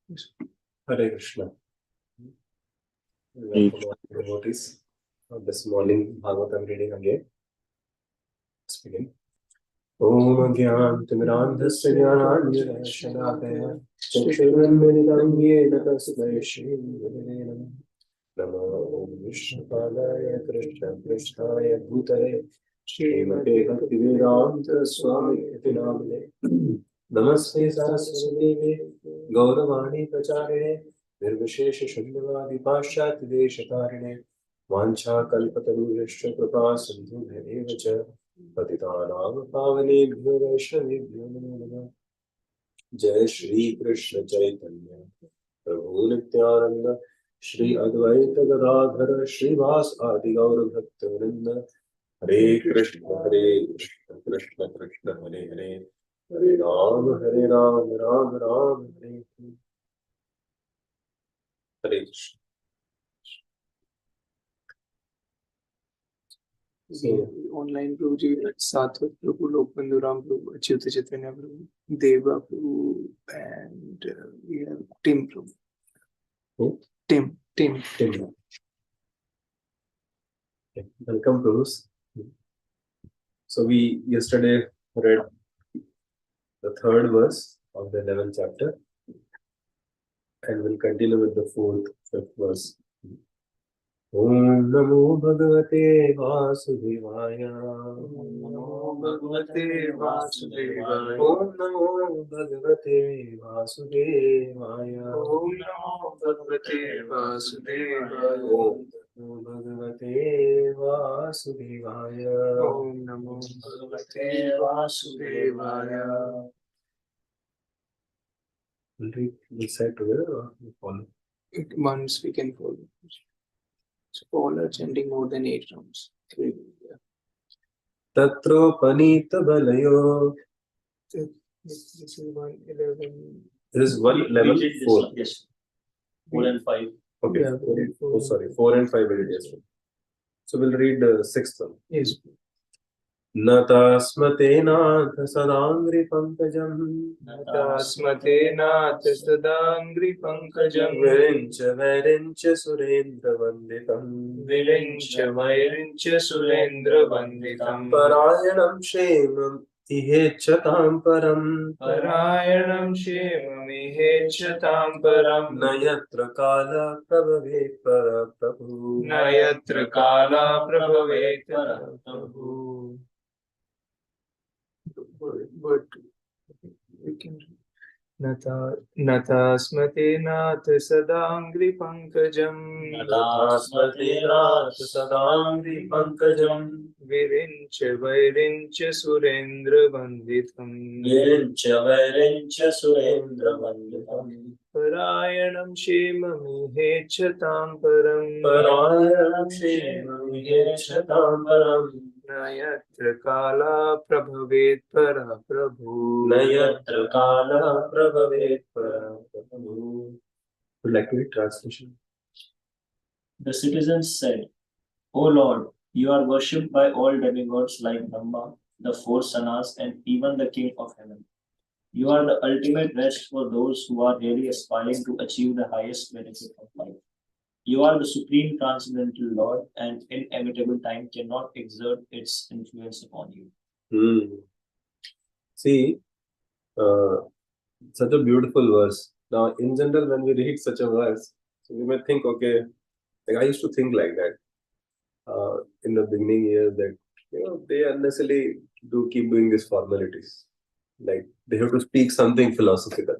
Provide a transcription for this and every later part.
Hare Krishna. Welcome all the devotees of this morning Bhagavatam reading again. Let's begin. Om Gyan Timirandhasya Jnananjana Chakshurunmilitam Yena Tasmai Shri Gurave Namo Om Vishnupadaya Krishna Krishnaya Bhutale Srimate Bhaktivedanta Swami Iti Namane Namaste Saraswati Devi Gauravani Pracharine Nirvishesha Shunyavadi Paschat Deshatarine Vancha Kalpatarusha Kripa Sindhu Bharevacha Patitanam Pavanebhyo Vaishnavebhyo Namo Namah. Jai Shri Krishna Chaitanya Prabhu Nityananda Shri Advaita Gadadhara Srivas Adi Gaura Bhakta Vrinda Hare Krishna Krishna Krishna Hare Hare Hare Ram Ram Ram Hare Hare Krishna. Online Prabhu ji, Sattva Prabhu, Lokbandhu Ram Prabhu, Acyuta Chaitanya Prabhu, Deva Prabhu, and we have Tim Prabhu. Who? Tim. Okay. Welcome, Prabhus. So we yesterday read the third verse of the 11th chapter, and we'll continue with the fourth, fifth verse. Om Namo Bhagavate Vasudevaya. Om Namo Bhagavate Vasudevaya. Om Namo Bhagavate Vasudevaya. Om Namo Bhagavate Vasudevaya. Om Namo Bhagavate Vasudevaya. Om Namo Bhagavate Vasudevaya. We'll read this side together or we'll follow? Once we can follow. So all are chanting more than 8 rounds. Tatro Panita Balayo. This is 111. This is 111, 4. Yes. 4 and 5. Okay. Yeah, 4 and 5 we did yesterday. So we'll read the sixth one. Yes. Natasmate nath sadangri pankajam. Natasmate nath sadangri pankajam. Virincha surendra vanditam. Virincha surendra vanditam. Parayanam shemam ihechatam param. Parayanam shemam ihechatam param. Nayatra kala prabhave para prabhu. Nayatra kala prabhave para prabhu. But we can Natasmate nath sadangri pankajam. Natasmate nath sadangri pankajam. Virincha surendra vanditam. Virincha surendra vanditam. Parayanam shemam ihechatam param. Parayanam shemam ihechatam param. Nayatra kala prabhavet para prabhu. Nayatra kala prabhavet para prabhu. Would like to read translation? The citizens said, O Lord, you are worshipped by all demigods like Brahma, the 4 sanas, and even the King of Heaven. You are the ultimate rest for those who are really aspiring to achieve the highest benefit of life. You are the supreme transcendental Lord, and inimitable time cannot exert its influence upon you. See, such a beautiful verse. Now, in general, when we read such a verse, so we may think, okay, like I used to think like that in the beginning years that, they unnecessarily do keep doing these formalities. Like they have to speak something philosophical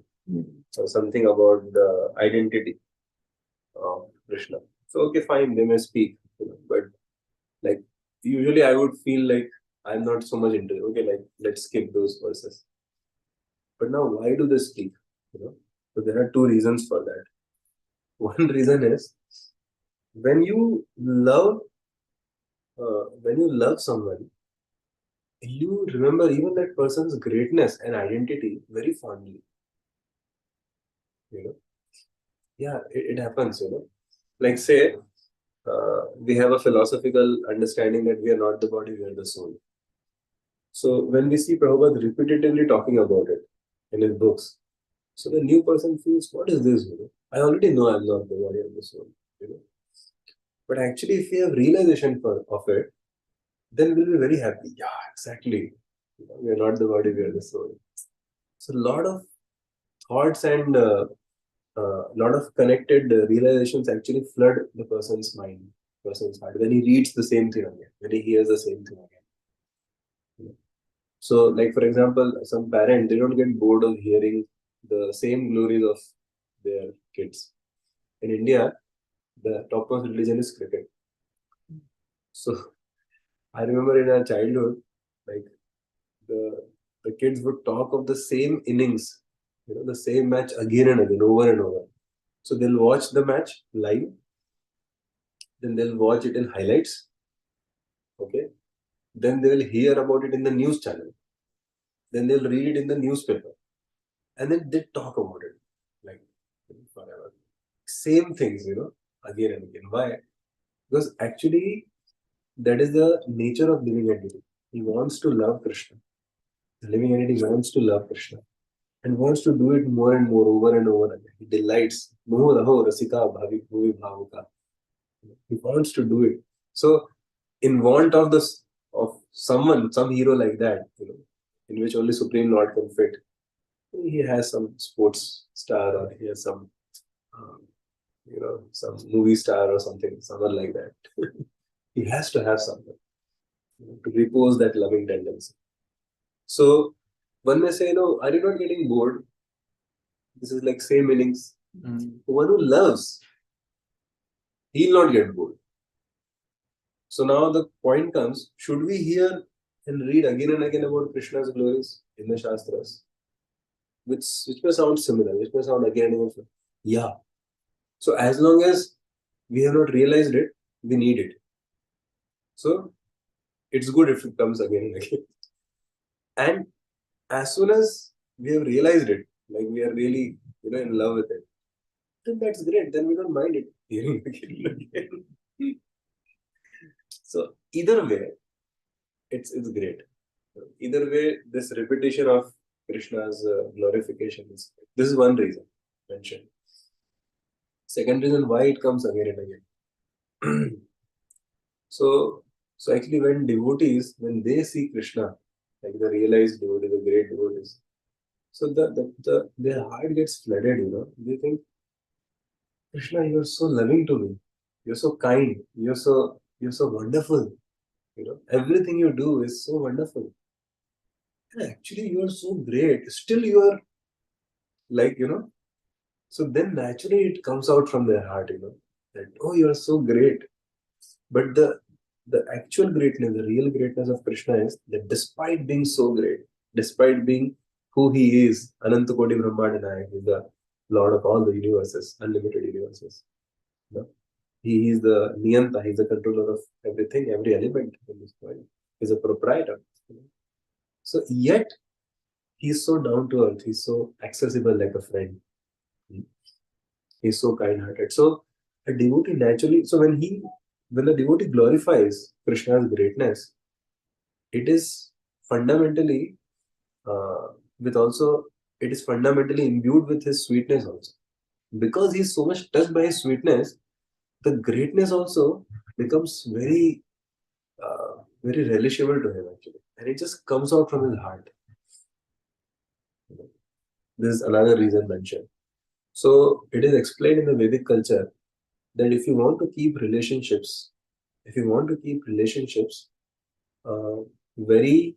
or something about the identity of Krishna. So, okay, fine, they may speak, but like usually I would feel like I'm not so much into it. Okay, like let's skip those verses. But now, why do they speak? So there are 2 reasons for that. One reason is when you love someone, you remember even that person's greatness and identity very fondly. Yeah, it happens. Like say, we have a philosophical understanding that we are not the body, we are the soul. So when we see Prabhupada repetitively talking about it in his books, So the new person feels, what is this? I already know I'm not the body of the soul. But actually, if we have realization of it, then we'll be very happy. Yeah, exactly. We are not the body, we are the soul. So a lot of thoughts and lot of connected realizations actually flood the person's mind, person's heart when he reads the same thing again, when he hears the same thing again. So, like for example, some parent, they don't get bored of hearing the same glories of their kids. In India, the topmost religion is cricket. So I remember in our childhood, like the the kids would talk of the same innings, the same match again and again, over and over. So they'll watch the match live, then they'll watch it in highlights, okay. Then they will hear about it in the news channel. Then they'll read it in the newspaper, and then they talk about it like forever. Same things, again and again. Why? Because actually, that is the nature of living entity. He wants to love Krishna. The living entity wants to love Krishna and wants to do it more and more, over and over again. He delights. Moho raho rasika bhavi bhuvi bhavuka. He wants to do it. So, in want of this of someone, some hero like that, in which only Supreme Lord can fit, he has some sports star or he has some, um, some movie star or something, someone like that. He has to have something to repose that loving tendency. So one may say, are you not getting bored? This is like same innings. One who loves, he'll not get bored. So now the point comes, should we hear and read again and again about Krishna's glories in the Shastras? Which may sound similar, which may sound again and again. Yeah. So as long as we have not realized it, we need it. So it's good if it comes again and again. And as soon as we have realized it, like we are really, in love with it, then that's great. Then we don't mind it hearing again and again. So either way, it's great. Either way, this repetition of Krishna's glorification is. This is one reason mentioned. Second reason why it comes again and again. So actually, when they see Krishna, like the realized devotee, the great devotees, so their heart gets flooded. They think, Krishna, you're so loving to me. You're so kind. You're so wonderful. Everything you do is so wonderful. And actually, you are so great. Still, you are like, so then naturally it comes out from their heart, that, oh, you are so great. But the actual greatness, the real greatness of Krishna is that despite being so great, despite being who he is, Ananta Koti Brahmanda Nayak, he is the Lord of all the universes, unlimited universes. He is the Niyanta, he is the controller of everything, every element in this world. He is a proprietor. So yet he is so down to earth, he's so accessible like a friend. He's so kind-hearted. So a devotee naturally, so when the devotee glorifies Krishna's greatness, it is fundamentally it is fundamentally imbued with his sweetness also. Because he's so much touched by his sweetness, the greatness also becomes very very relishable to him actually, and it just comes out from his heart. This is another reason mentioned. So it is explained in the Vedic culture that if you want to keep relationships very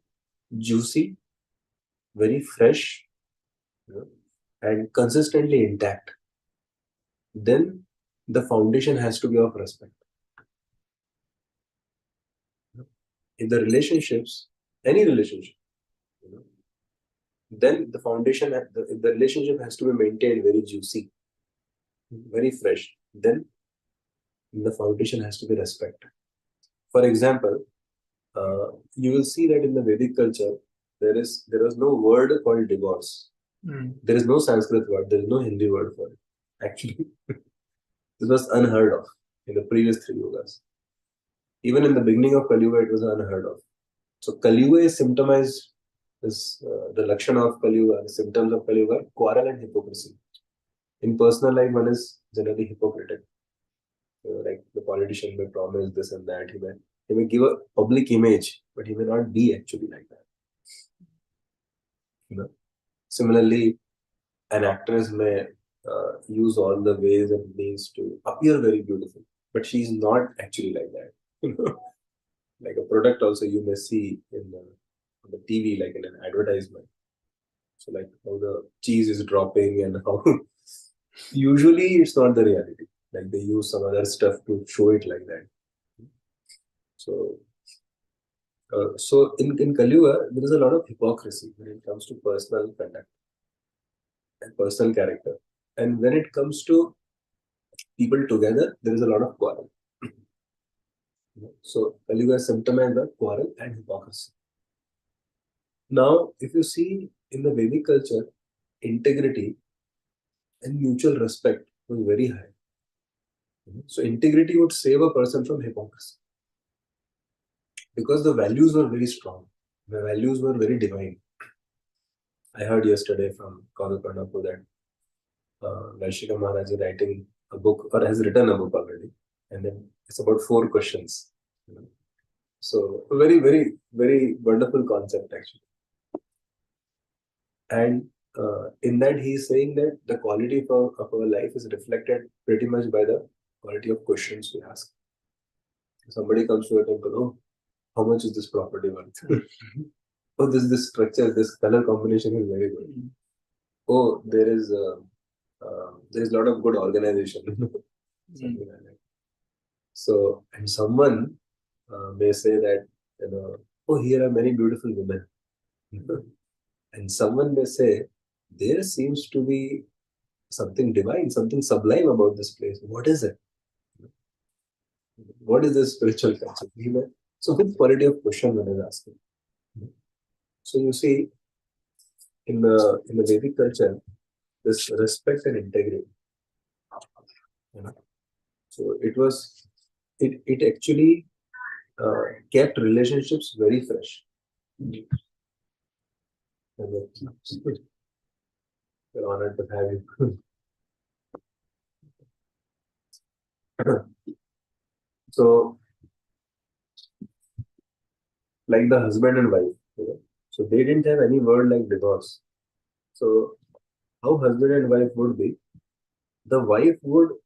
juicy, very fresh, and consistently intact, then the foundation has to be of respect. In the relationships, any relationship, then the foundation, the relationship has to be maintained very juicy, very fresh. Then the foundation has to be respect. For example, you will see that in the Vedic culture, there is no word called divorce. There is no Sanskrit word. There is no Hindi word for it. Actually, this was unheard of in the previous three yugas. Even in the beginning of Kali Yuga, it was unheard of. So Kali Yuga is symptomized the Lakshana of Kali Yuga, the symptoms of Kali Yuga, quarrel and hypocrisy. In personal life, one is generally hypocritical. Like the politician may promise this and that. He may give a public image, but he may not be actually like that. Similarly, an actress may use all the ways and means to appear very beautiful, but she's not actually like that. Like a product also you may see on the TV, like in an advertisement. So like how the cheese is dropping and how usually it's not the reality. Like they use some other stuff to show it like that. So in Kali Yuga, there is a lot of hypocrisy when it comes to personal conduct and personal character. And when it comes to people together, there is a lot of quarrel. So Kali Yuga is symptomized by quarrel and hypocrisy. Now, if you see in the Vedic culture, integrity and mutual respect was very high. So integrity would save a person from hypocrisy because the values were very strong. The values were very divine. I heard yesterday from Kavi Pranapu that Vaishika Maharaj is writing a book or has written a book already, and then it's about 4 questions. So a very, very, very wonderful concept actually. And in that he is saying that the quality of our life is reflected pretty much by the quality of questions we ask. Somebody comes to a temple, oh, how much is this property worth? Oh, this structure, this color combination is very good. Oh, there is a lot of good organization. Something like that. So, and someone may say that, oh, here are many beautiful women. And someone may say, there seems to be something divine, something sublime about this place. What is it? What is this spiritual concept? So, which quality of question one is asking? So, you see, in the Vedic culture, this respect and integrity. So, it actually kept relationships very fresh. We're honored to have you. So, like the husband and wife, so they didn't have any word like divorce. So, how husband and wife would be? The wife would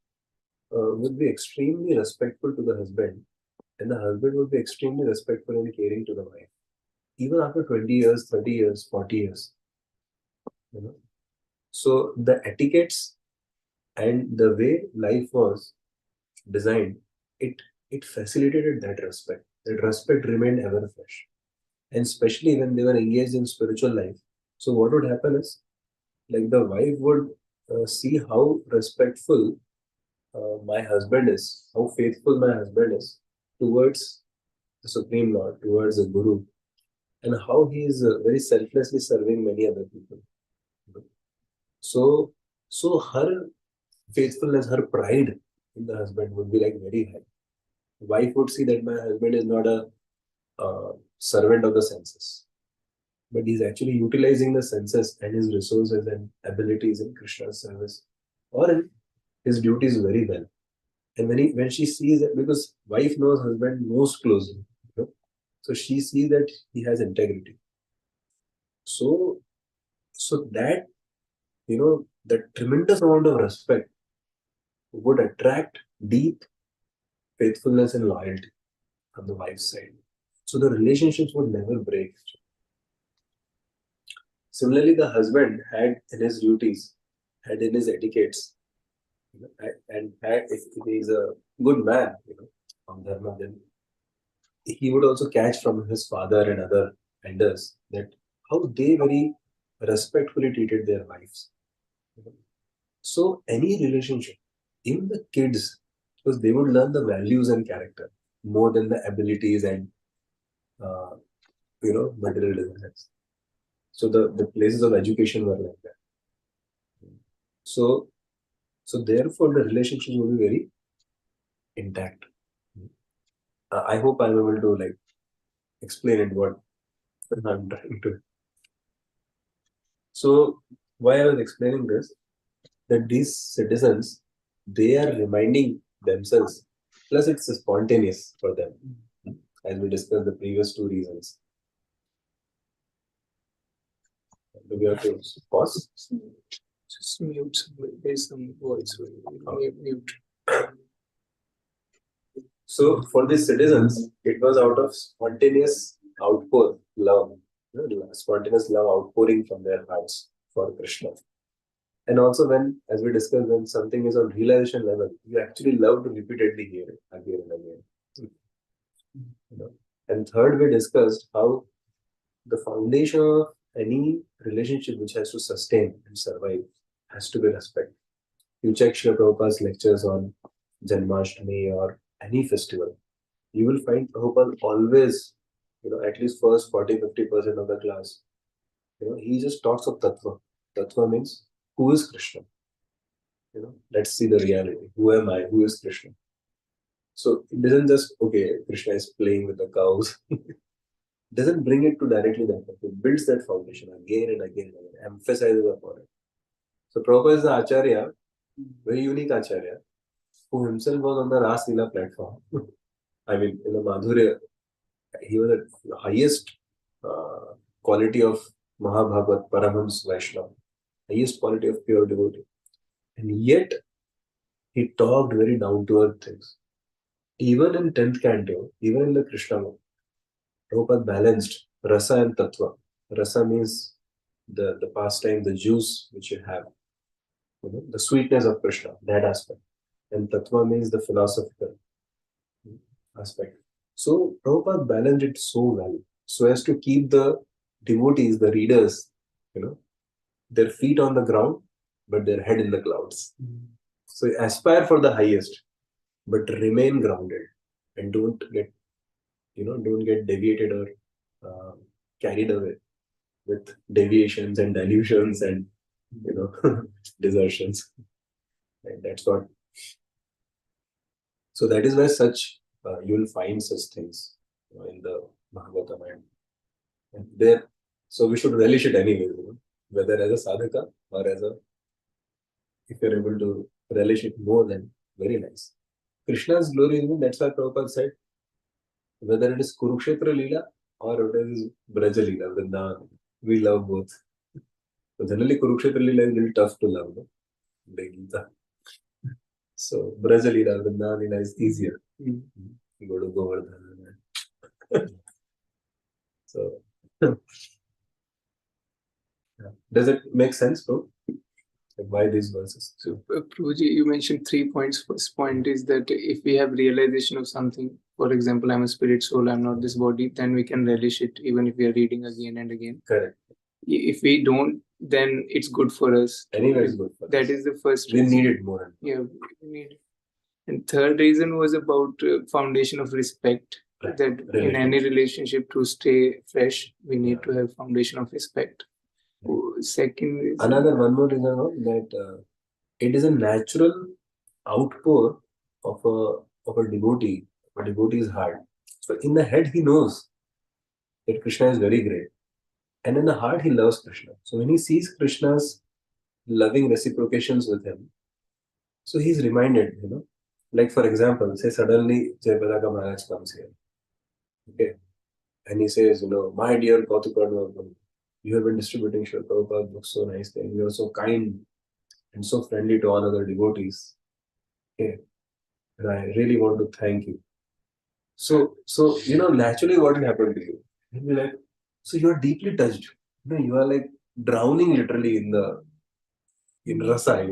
be extremely respectful to the husband, and the husband would be extremely respectful and caring to the wife, even after 20 years, 30 years, 40 years. So the etiquettes and the way life was designed, it facilitated that respect. That respect remained ever fresh. And especially when they were engaged in spiritual life. So what would happen is, like the wife would see how respectful my husband is, how faithful my husband is towards the Supreme Lord, towards the Guru, and how he is very selflessly serving many other people. So her faithfulness, her pride in the husband would be like very high. The wife would see that my husband is not a servant of the senses, but he's actually utilizing the senses and his resources and abilities in Krishna's service or in his duties very well. And when she sees that, because wife knows husband most closely, so she sees that he has integrity. So that that tremendous amount of respect would attract deep faithfulness and loyalty on the wife's side. So the relationships would never break. Similarly, the husband had in his duties, had in his etiquettes, and had, if he is a good man, of dharma, then he would also catch from his father and other elders that how they very respectfully treated their wives. So any relationship, even the kids, because they would learn the values and character more than the abilities and material desires. So the places of education were like that. So therefore the relationships will be very intact. I hope I'm able to explain it what I'm trying to So why I was explaining this, that these citizens, they are reminding themselves, plus it's spontaneous for them, as we discussed the previous two reasons. Do we have to pause? Just mute somebody. There's some voice. Mute. So for these citizens, it was out of spontaneous outpour, love, spontaneous love outpouring from their hearts for Krishna. And also when, as we discussed, when something is on realization level, you actually love to repeatedly hear it again and again. You know? And third, we discussed how the foundation of any relationship which has to sustain and survive has to be respect. You check Srila Prabhupada's lectures on Janmashtami or any festival, you will find Prabhupada always, at least first 40-50% of the class, he just talks of Tattva. Tattva means, who is Krishna? Let's see the reality. Who am I? Who is Krishna? So it doesn't just, okay, Krishna is playing with the cows. Doesn't bring it to directly that. It builds that foundation again and again and again, emphasizes upon it. So Prabhupada is the Acharya, very unique Acharya, who himself was on the Ras Leela platform. I mean, in the Madhurya, he was at the highest quality of Mahabhagat, Paramhams Vaishnava, highest quality of pure devotee. And yet, he talked very down to earth things. Even in 10th canto, even in the Krishna, Prabhupada balanced rasa and tattva. Rasa means the pastime, the juice which you have, the sweetness of Krishna, that aspect. And tattva means the philosophical aspect. So Prabhupada balanced it so well, so as to keep the devotees, the readers, their feet on the ground, but their head in the clouds. So aspire for the highest, but remain grounded and don't get deviated or carried away with deviations and delusions and desertions. And that's what. So that is why you'll find such things in the Bhagavatam and there. So we should relish it anyway, whether as a sadhaka or if you're able to relish it more, then very nice. Krishna's glory, that's why Prabhupada said, whether it is Kurukshetra Leela or it is Braja Leela, Vrindavan, we love both. So generally Kurukshetra Leela is a little tough to love, like Gita. So Braja Leela, Vrindavan Leela is easier. You go to Govardhan. So does it make sense, bro? Like why these verses? So, Prabhuji, you mentioned 3 points. First point is that if we have realization of something, for example, I'm a spirit soul, I'm not this body, then we can relish it even if we are reading again and again. Correct. If we don't, then it's good for us. Anyway, it's good for us. That is the first We reason. need it more. Yeah, we need it. And third reason was about foundation of respect. Right. That in any relationship, to stay fresh, we need to have foundation of respect. Second reason, one more reason that it is a natural outpour of a devotee's heart. So in the head he knows that Krishna is very great, and in the heart he loves Krishna. So when he sees Krishna's loving reciprocations with him, so he's reminded, like for example, say suddenly Jayapataka Maharaj comes here, okay, and he says, my dear Kautukarna, you have been distributing Srila Prabhupada books so nicely, and you are so kind and so friendly to all other devotees. Okay. And I really want to thank you. So naturally what will happen to you? You'll be like, so you are deeply touched. You are like drowning literally in rasa,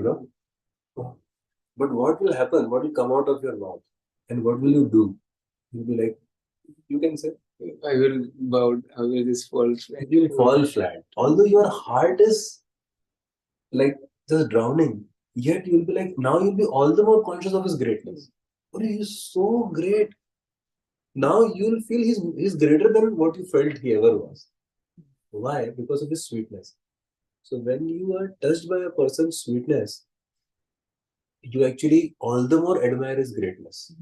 But what will happen? What will come out of your mouth? And what will you do? You'll be like, you can say, I will bow, I will just fall flat. You will fall flat. Although your heart is like just drowning, yet you'll be like, now you'll be all the more conscious of his greatness. Oh, he is so great. Now you'll feel he's greater than what you felt he ever was. Why? Because of his sweetness. So when you are touched by a person's sweetness, you actually all the more admire his greatness.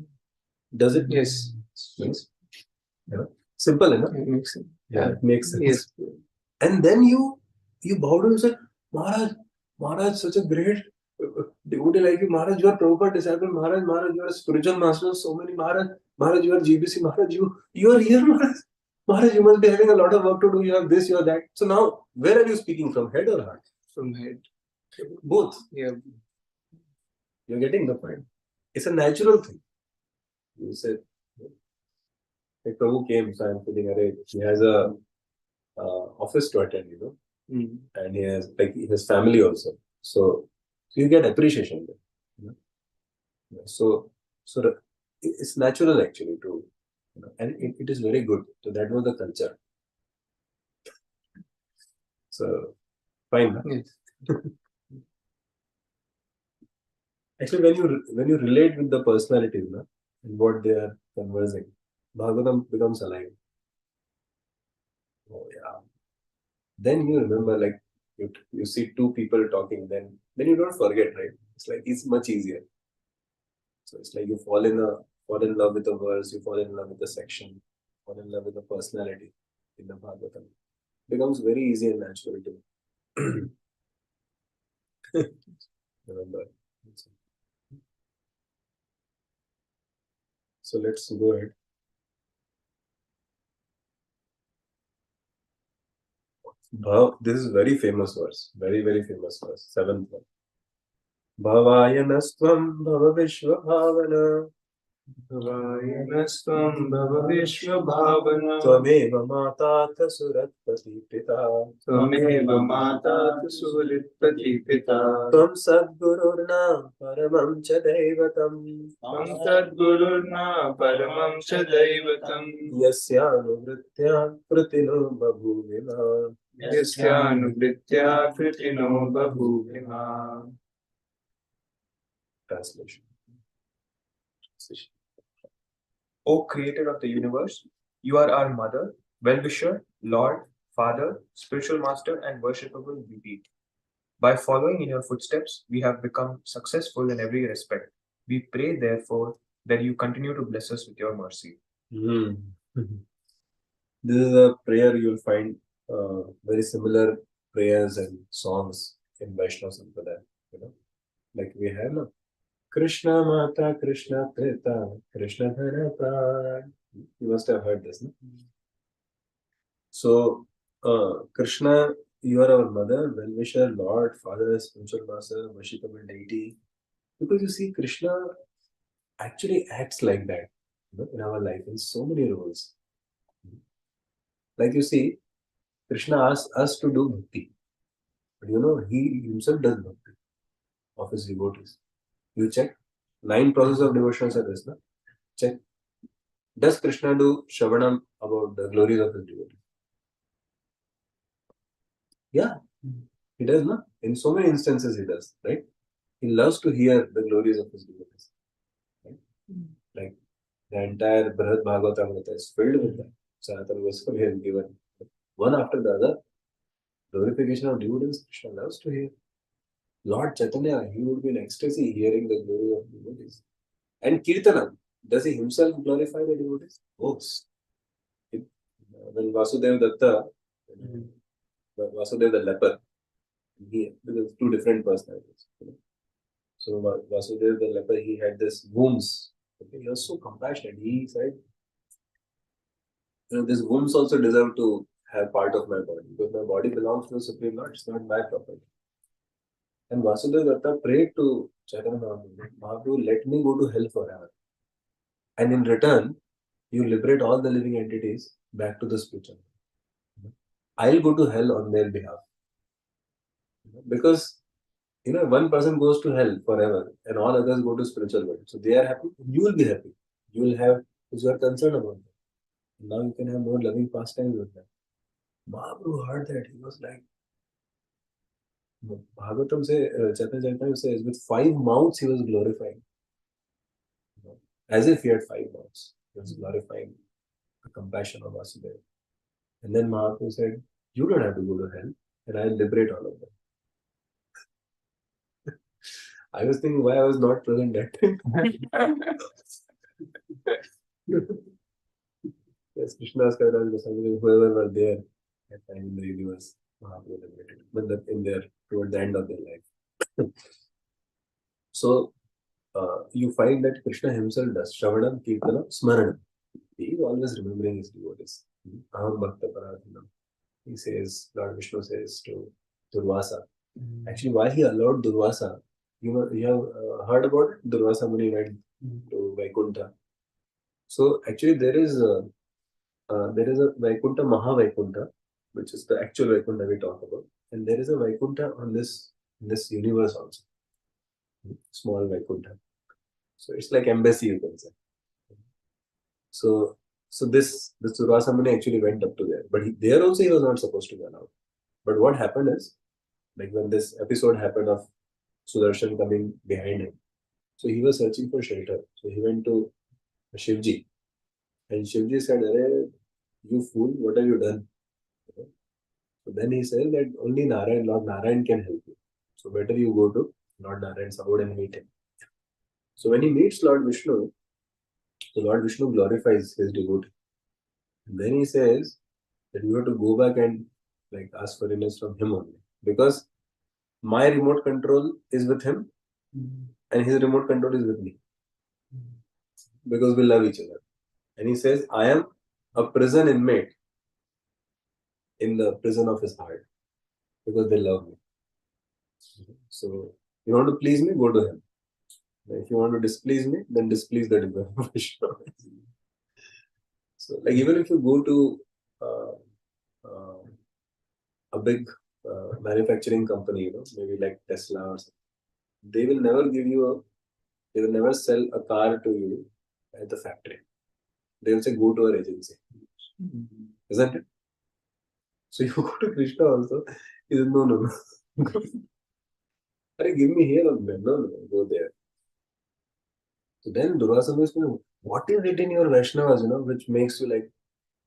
Does it? Yes. Yes. Yeah. Simple enough. It makes sense. Yeah, it makes sense. Yes. And then you You bowed and you said, Maharaj, such a great devotee like you, Maharaj, you are Prabhupada disciple, Maharaj, you are a spiritual master of so many, Maharaj, you are GBC, Maharaj, you are here, Maharaj, you must be having a lot of work to do, you have this, you have that. So now, where are you speaking from, head or heart? From head. Both. Yeah. You're getting the point. It's a natural thing. You said, like Prabhu came, so I'm feeling, he has a office to attend, and he has his family also. So you get appreciation there. Yeah. So it's natural actually to, and it is very good. So that was the culture. So fine. Huh? Yes. Actually, when you relate with the personalities, and what they are conversing, Bhagavatam becomes alive. Oh yeah. Then you remember, like you see two people talking, then you don't forget, right? It's much easier. So it's like you fall in love with the verse, you fall in love with the section, fall in love with the personality in the Bhagavatam. Becomes very easy and natural to remember. So let's go ahead. This is very famous verse, very, very famous verse, 7th one. Bhavayanastvam bhava vishvabhavana Vayanasvam bhava vishvabhavana. Tvameva matata suratpati pita Tvameva matata suritpati pita. Tvam sadgururna paramam cha daivatam Tvam sadgururna paramam cha daivatam. Yasyānuvritya kritino babhuvima Yasyānuvritya kritino babhuvima. Translation. O Creator of the universe, you are our Mother, Well-wisher, Lord, Father, Spiritual Master, and Worshipable Beauty. By following in your footsteps, we have become successful in every respect. We pray, therefore, that you continue to bless us with your mercy. This is a prayer you'll find very similar prayers and songs in Vaishnava Sampradaya. Like we have now. Krishna Mata, Krishna Preta, Krishna Dhara Pran. You must have heard this, no? So, Krishna, you are our mother, well-wisher, Lord, Father, spiritual master, worshipable deity. Because you see, Krishna actually acts like that in our life in so many roles. Like you see, Krishna asks us to do bhakti. But he himself does bhakti of his devotees. You check, 9 processes of devotions are this, no? Check. Does Krishna do Shravanam about the glories of his devotees? Yeah, he does, no? In so many instances he does, right? He loves to hear the glories of his devotees. Right? Like the entire Brihad Bhagavatam is filled with that. Sanatana Goswami has given one after the other glorification of devotees. Krishna loves to hear. Lord Chaitanya, he would be in ecstasy hearing the glory of devotees. And Kirtanam, does he himself glorify the devotees? Yes. When Vasudeva Datta, Vasudeva the leper, because 2 different personalities. So Vasudeva the leper, he had this wounds. Okay, he was so compassionate. He said, these wounds also deserve to have part of my body because my body belongs to the Supreme Lord. It's not my property. And Vasudeva Datta prayed to Chaitanya Mahaprabhu, let me go to hell forever. And in return, you liberate all the living entities back to the spiritual. I'll go to hell on their behalf. Because, one person goes to hell forever and all others go to spiritual world. So they are happy, you will be happy. You will have, because you are concerned about them. Now you can have more loving pastimes with them. Mahaprabhu heard that. He was like, Bhagavatam Chaitanya says, with 5 mouths he was glorifying. As if he had 5 mouths. He was glorifying the compassion of Vasudeva. And then Mahaprabhu said, you don't have to go to hell and I'll liberate all of them. I was thinking why I was not present that time. Yes, Krishna's Kaviraj Goswami, whoever were there at time in the universe. Mahaprabhu liberated, but in their toward the end of their life. So you find that Krishna himself does Shravanam, Kirtanam, Smaranam. He is always remembering his devotees. Aham Bhakta Paradhanam. He says, Lord Vishnu says to Durvasa. Actually, why he allowed Durvasa? You have heard about it? Durvasa Muni went to Vaikuntha. So actually, there is a Vaikuntha Mahavaikuntha, which is the actual Vaikuntha we talk about, and there is a Vaikuntha on this universe also, small Vaikuntha. So it's like embassy, you can say. So this Durvasa Muni actually went up to there, but there also he was not supposed to be allowed. But what happened is, like when this episode happened of Sudarshan coming behind him, so he was searching for shelter. So he went to Shivji, and Shivji said, "Arey, you fool, what have you done?" So then he said that only Lord Narayan can help you. So better you go to Lord Narayan's abode and meet him. So when he meets Lord Vishnu, the Lord Vishnu glorifies his devotee. And then he says that you have to go back and like ask forgiveness from him only. Because my remote control is with him and his remote control is with me. Because we love each other. And he says, I am a prison inmate in the prison of his heart. Because they love me. So you want to please me, go to him. If you want to displease me, then displease the divine Vishnu. So, like even if you go to a big manufacturing company, maybe like Tesla or something, they will never sell a car to you at the factory. They will say, go to our agency. Isn't it? So you go to Krishna also, he says, no. Give me here on bed. No, go there. So then Durvasa is going, what is it in your Vaishnavas, which makes you like?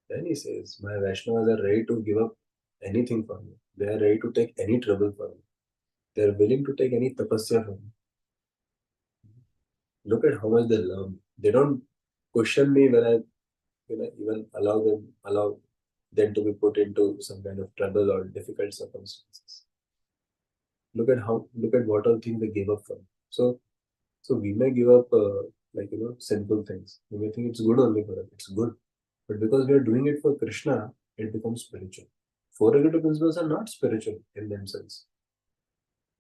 Then he says, my Vaishnavas are ready to give up anything for me. They are ready to take any trouble for me. They are willing to take any tapasya for me. Look at how much they love me. They don't question me when I even allow them to be put into some kind of trouble or difficult circumstances. Look at what all things they gave up for me. So we may give up sinful things. We may think it's good only for us. It's good. But because we are doing it for Krishna, it becomes spiritual. Four regulative principles are not spiritual in themselves.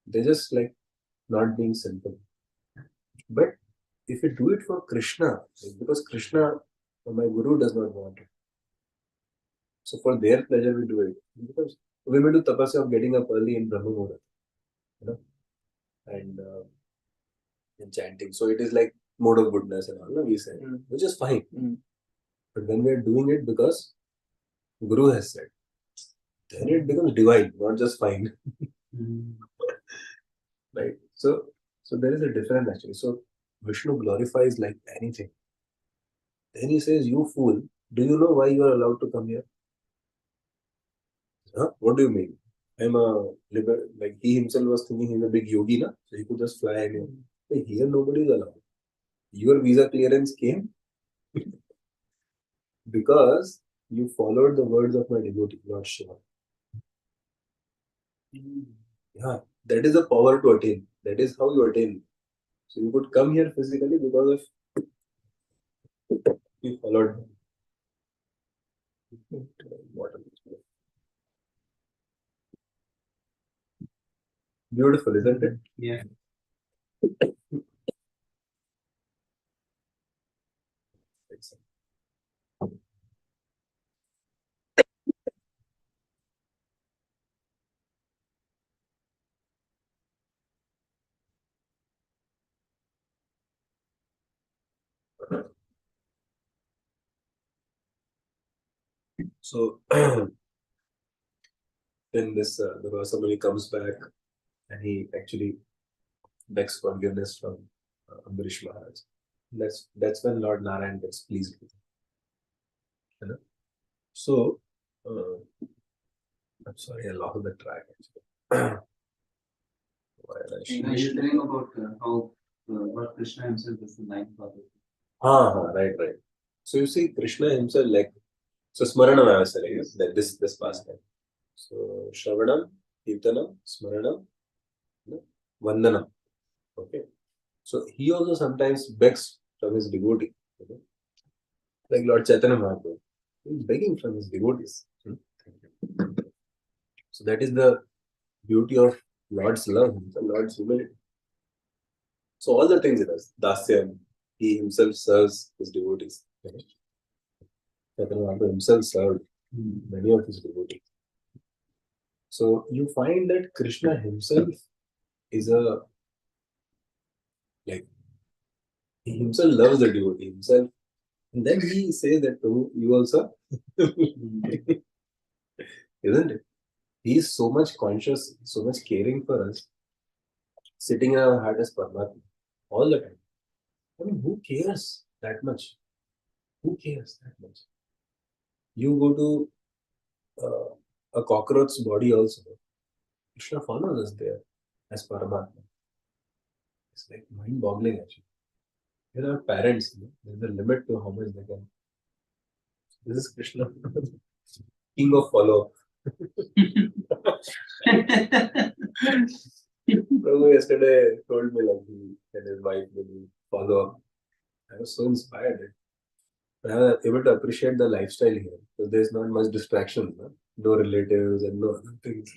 They're just like not being sinful. But if you do it for Krishna, because Krishna, my Guru does not want it. So for their pleasure we do it. Because we may do tapasya of getting up early in Brahma Muhurat, and chanting. So it is like mode of goodness and all, we say, which is fine. But when we are doing it because Guru has said, then it becomes divine, not just fine. Right? So there is a difference actually. So Vishnu glorifies like anything. Then he says, you fool, do you know why you are allowed to come here? Huh? What do you mean? I'm like he himself was thinking he's a big yogi, so he could just fly anywhere. But here nobody is allowed. Your visa clearance came because you followed the words of my devotee, Lord Shiva. Yeah, that is the power to attain. That is how you attain. So you could come here physically because of you followed. Beautiful, isn't it? Yeah. So then the Rasamuni comes back and he actually begs forgiveness from Ambarish Maharaj. That's when Lord Narayan gets pleased with him. So I'm sorry, I lost the track actually. You're telling about how what Krishna himself is the ninth father. Right. So you see, Krishna himself, like, so Smaranam I was telling you, that this past time. So Shravanam, Kirtanam, Smaranam, Vandanam. Okay. So he also sometimes begs from his devotee. Like Lord Chaitanya Mahaprabhu. He's begging from his devotees. So that is the beauty of Lord's love, the Lord's humility. So all the things he does, Dasya, he himself serves his devotees. Chaitanya Mahaprabhu himself served many of his devotees. So you find that Krishna himself is he himself loves the devotee himself. And then he says that, Prabhu, you also, isn't it? He is so much conscious, so much caring for us, sitting in our heart as Paramatma all the time. I mean, who cares that much? Who cares that much? You go to a cockroach's body also. Krishna follows us there as Paramatma. It's like mind-boggling actually. With our parents, there's a limit to how much they can. This is Krishna, king of follow-up. Prabhu yesterday told me like he and his wife will follow up. I was so inspired. I was able to appreciate the lifestyle here because there's not much distraction, no relatives and no other things.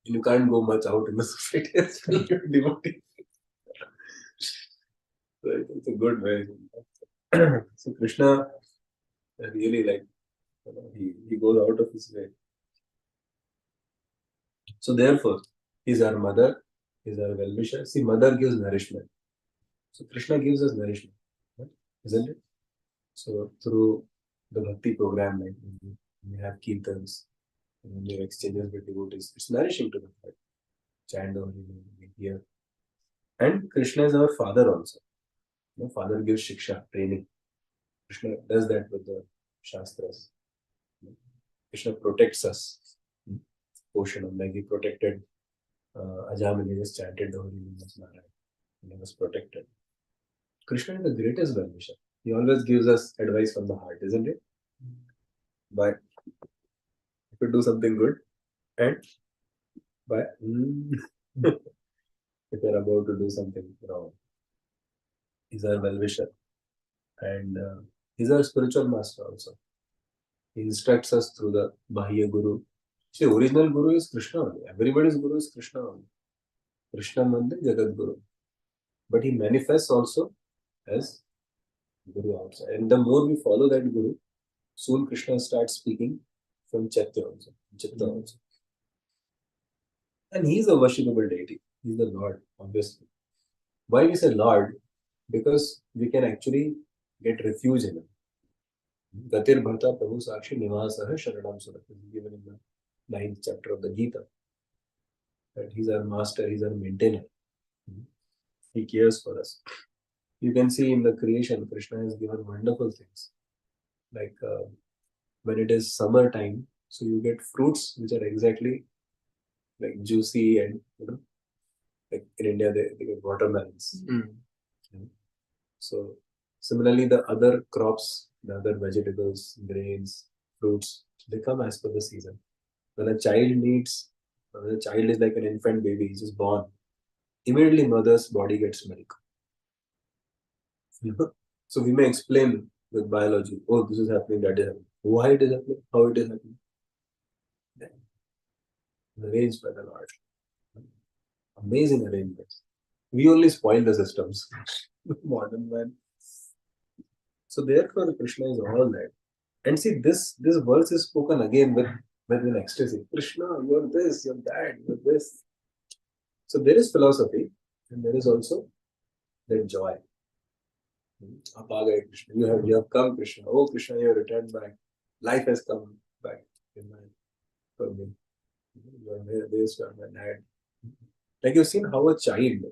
You can't go much out in the society as well. Devotee. So it's a good way. So Krishna really he goes out of his way. So therefore, he's our mother, he's our well-wisher. See, mother gives nourishment. So Krishna gives us nourishment, right? Isn't it? So through the bhakti program, like we have kirtans, we have exchanges with devotees. It's nourishing to the heart. Chant over here. And Krishna is our father also. Father gives shiksha, training. Krishna does that with the shastras. Krishna protects us. Poshanam, like he protected Ajamini, just chanted the holy name of Narayan. And he was protected. Krishna is the greatest well-wisher. He always gives us advice from the heart, isn't it? But if you do something good, and but if you're about to do something wrong, he's our well-wisher. And he's our spiritual master also. He instructs us through the Bahya Guru. See, original Guru is Krishna only. Everybody's Guru is Krishna only. Krishna Mandir Jagat Guru. But he manifests also as Guru outside. And the more we follow that Guru, soon Krishna starts speaking from Chaitya also. Chitta also. And he is a worshipable deity. He is the Lord, obviously. Why we say Lord? Because we can actually get refuge in him. Gatir Bharta Prabhu Sakshi Nivasaha Sharanam Surat is given in the 9th chapter of the Gita. That he's our master, he's our maintainer. He cares for us. You can see in the creation, Krishna has given wonderful things. Like when it is summer time, so you get fruits which are exactly like juicy and like in India they get watermelons. So similarly the other crops, the other vegetables, grains, fruits, they come as per the season. When a child is like an infant baby, he's just born, immediately mother's body gets milk. So we may explain with biology, oh, this is happening, that is happening. Why it is happening, how it is happening. Arranged by the Lord. Amazing arrangements. We only spoil the systems. Modern man. So therefore Krishna is all that. And see, this verse is spoken again with an ecstasy. Krishna, you're this, you're that, you're this. So there is philosophy and there is also that joy. Apaga Krishna. You have come, Krishna. Oh Krishna, you have returned back. Life has come back for me. You are this, you are my dad. Like you've seen how a child,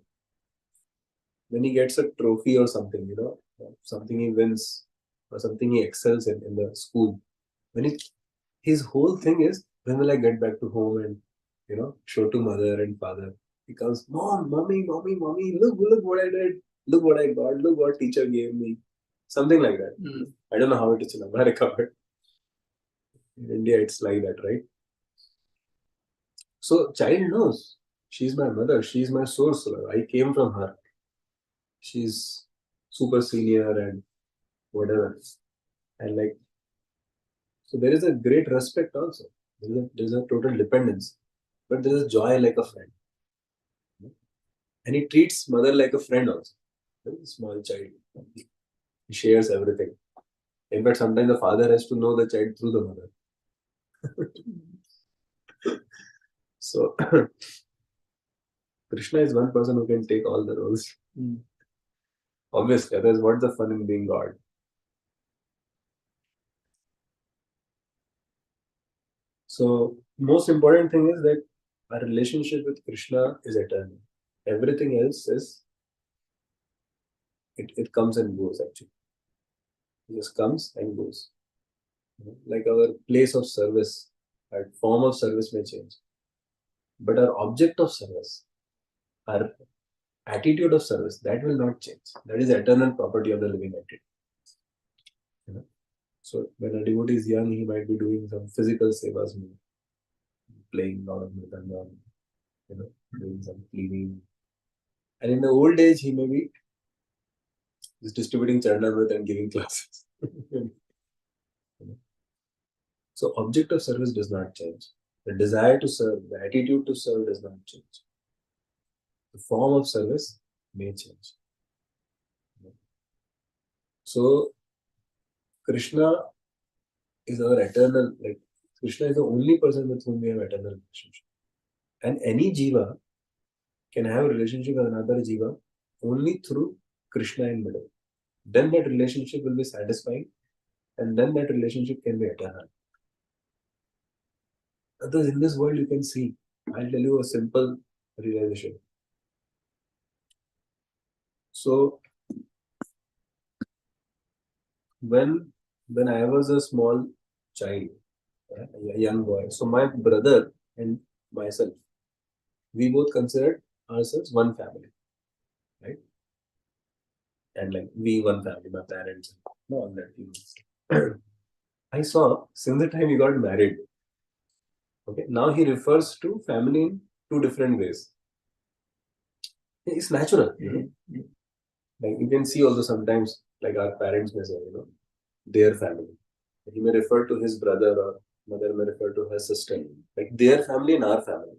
when he gets a trophy or something, something he wins or something he excels in the school, his whole thing is, when will I get back to home and show to mother and father. He comes, Mom, mommy, look what I did, look what I got, look what teacher gave me, something like that. I don't know how it is in America, but in India it's like that, right? So child knows she's my mother, she's my source. I came from her. She's super senior and whatever. And like, so there is a great respect also. There's a total dependence. But there is joy like a friend. And he treats mother like a friend also. Very small child. He shares everything. In fact, sometimes the father has to know the child through the mother. So Krishna is one person who can take all the roles. Obviously, otherwise, what's the fun in being God? So, most important thing is that our relationship with Krishna is eternal. Everything else is, it comes and goes actually. It just comes and goes. Like our place of service, our form of service may change, but our object of service, our attitude of service, that will not change. That is eternal property of the living entity. So when a devotee is young, he might be doing some physical sevas, playing a lot of mridangam, doing some cleaning. And in the old age, he may be just distributing charnamrit and giving classes. So object of service does not change. The desire to serve, the attitude to serve does not change. The form of service may change. So Krishna is our eternal, like Krishna is the only person with whom we have eternal relationship. And any jiva can have a relationship with another jiva only through Krishna in middle. Then that relationship will be satisfying, and then that relationship can be eternal. Others in this world you can see. I'll tell you a simple realization. So when I was a small child, a young boy, so my brother and myself, we both considered ourselves one family, right? And like we one family, my parents, and all that. I saw since the time he got married. Okay, now he refers to family in two different ways. It's natural, Like you can see also sometimes, like our parents may say, their family. He may refer to his brother or mother may refer to her sister, like their family and our family.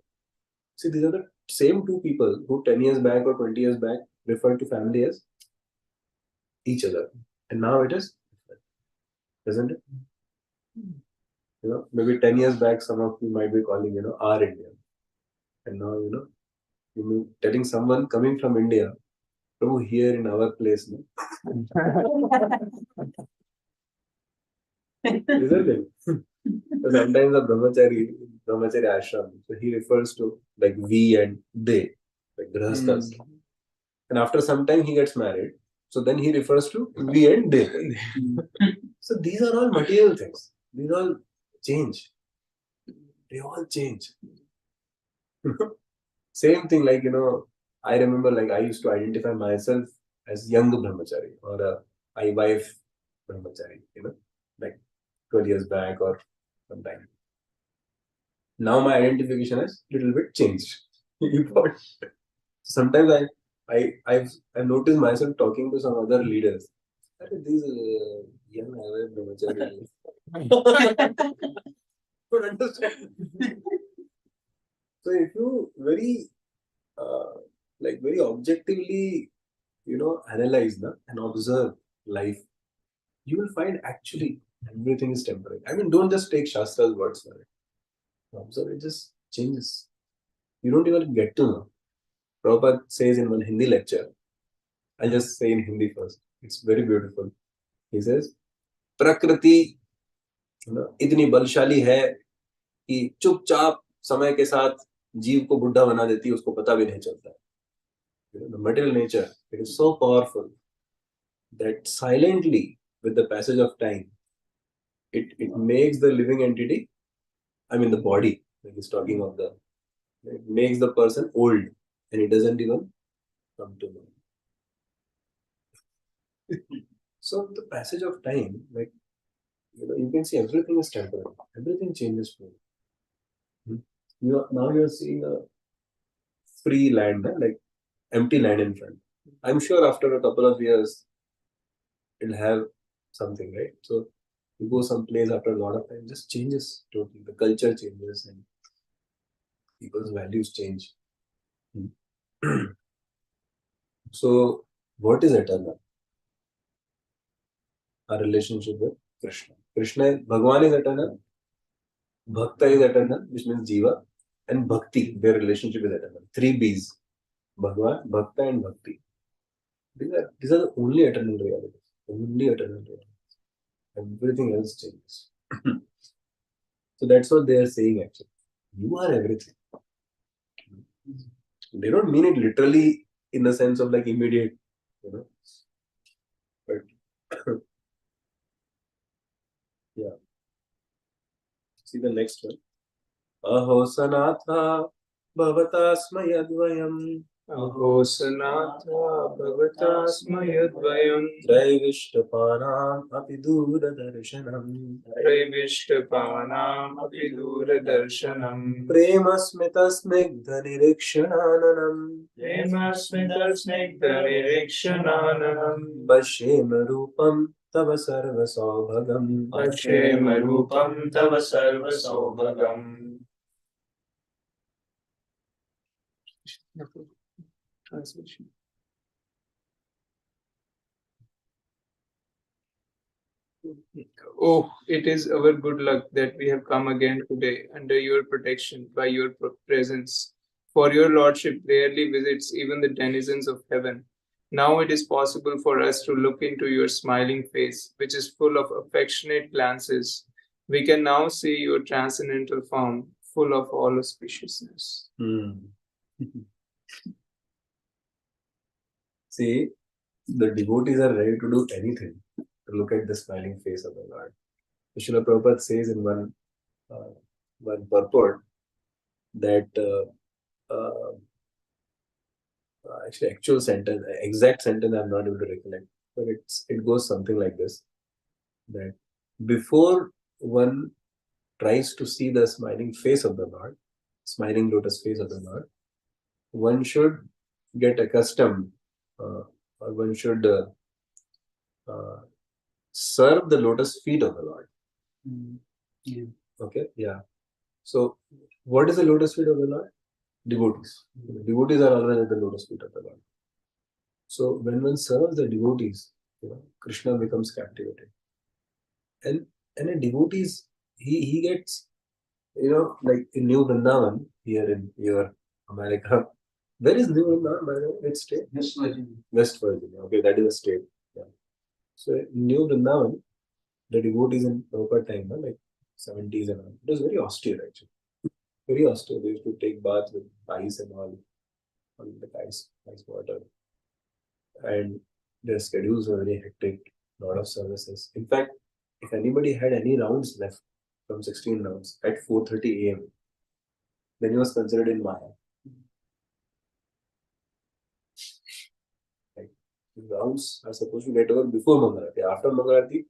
See, these are the same two people who 10 years back or 20 years back referred to family as each other. And now it is different, isn't it? Maybe 10 years back, some of you might be calling, our India. And now, you mean telling someone coming from India, Prabhu, here in our place, no? Isn't it? So sometimes a brahmachari ashram, so he refers to like we and they, like grihasthas. And after some time he gets married, so then he refers to we and they. So these are all material things. These all change. They all change. Same thing, like, I remember like I used to identify myself as young brahmachari or a I wife brahmachari, like 12 years back or sometime. Now my identification has little bit changed. Sometimes I've noticed myself talking to some other leaders. These young brahmachari. Don't understand. So if you very objectively, analyze and observe life, you will find actually everything is temporary. I mean, don't just take Shastra's words for it. Observe, it just changes. You don't even get to know. Prabhupada says in one Hindi lecture, I'll just say in Hindi first. It's very beautiful. He says, Prakriti इतनी बलशाली है कि चुपचाप समय के साथ जीव को बुढ़ा बना देती है, उसको पता भी नहीं चलता है. The material nature, it is so powerful that silently, with the passage of time, it makes the living entity, I mean the body, like he's talking of it makes the person old and it doesn't even come to know. So the passage of time, like, you can see everything is temporary. Everything changes for you. now you're seeing a free land, like empty land in front. I'm sure after a couple of years it'll have something, right? So you go someplace after a lot of time, just changes totally. The culture changes and people's values change. So what is eternal? Our relationship with Krishna. Bhagavan is eternal, Bhakta is eternal, which means Jiva, and Bhakti, their relationship is eternal. Three B's: Bhagavan, Bhakta, and Bhakti. These are the only eternal realities. Only eternal realities. Everything else changes. So that's what they are saying actually. You are everything. They don't mean it literally in the sense of like immediate, but yeah. See the next one. Aho sanatha bhavatasmayadvayam Aho sanatha bhavatasmayadvayam Traivishtapanam api duradarshanam Traivishtapanam api duradarshanam Premasmitasnigdha nirikshananam Premasmitasnigdhanirikshananam Pashyema rupam tava sarva saubhagam Pashyema rupam tava sarva saubhagam. Translation. Oh, it is our good luck that we have come again today under your protection by your presence. For your lordship rarely visits even the denizens of heaven. Now it is possible for us to look into your smiling face, which is full of affectionate glances. We can now see your transcendental form, full of all auspiciousness. See, the devotees are ready to do anything to look at the smiling face of the Lord. Srila Prabhupada says in one purport that actually exact sentence I'm not able to recollect, but it goes something like this: that before one tries to see the smiling face of the Lord, smiling lotus face of the Lord, one should get accustomed, or one should serve the lotus feet of the Lord. Yeah. Okay, yeah. So, what is the lotus feet of the Lord? Devotees. Devotees are always at the lotus feet of the Lord. So, when one serves the devotees, Krishna becomes captivated. And a devotees, he gets, like in New Vrindavan, here in your America. Where is New Vrindavan, by the way? Which state? West Virginia. West Virginia. Okay, that is a state. Yeah. So, in New Vrindavan, the devotees in Prabhupada time, like 70s and all, it was very austere actually. Very austere. They used to take baths with ice and all, like ice water. And their schedules were very hectic, lot of services. In fact, if anybody had any rounds left from 16 rounds at 4:30 a.m., then he was considered in Maya. Like, the rounds are supposed to get over before Mangalarti. After Mangalarti,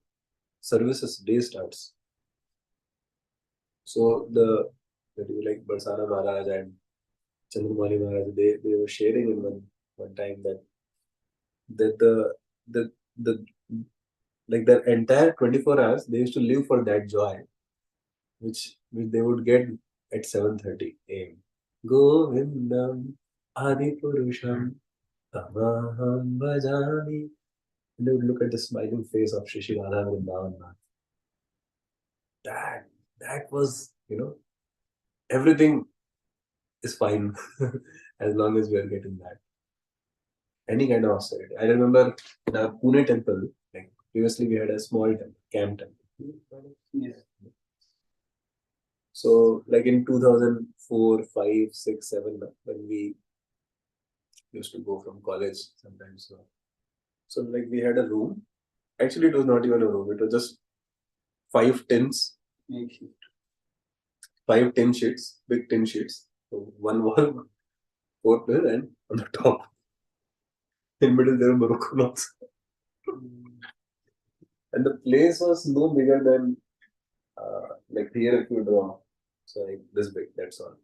services day starts. So the like Barsana Maharaj and Chandramani Maharaj, they were sharing in one time that the like their entire 24 hours they used to live for that joy, which they would get at 7:30 a.m. Govindam Adi Purusham Tamaham Bhajami. And they would look at the smiling face of Shri Radha Vrindavan. That was, everything is fine as long as we are getting that. Any kind of austerity. I remember the Pune temple, like previously we had a small temple, camp temple. Yeah. So, like in 2004, 5, 6, 7, when we used to go from college sometimes. So like we had a room. Actually, it was not even a room. It was just 5 tins, 5 tin sheets, big tin sheets. So one wall, 4 pillars, and on the top, in middle there were Morocco. And the place was no bigger than like here if you draw. So like this big, that's all.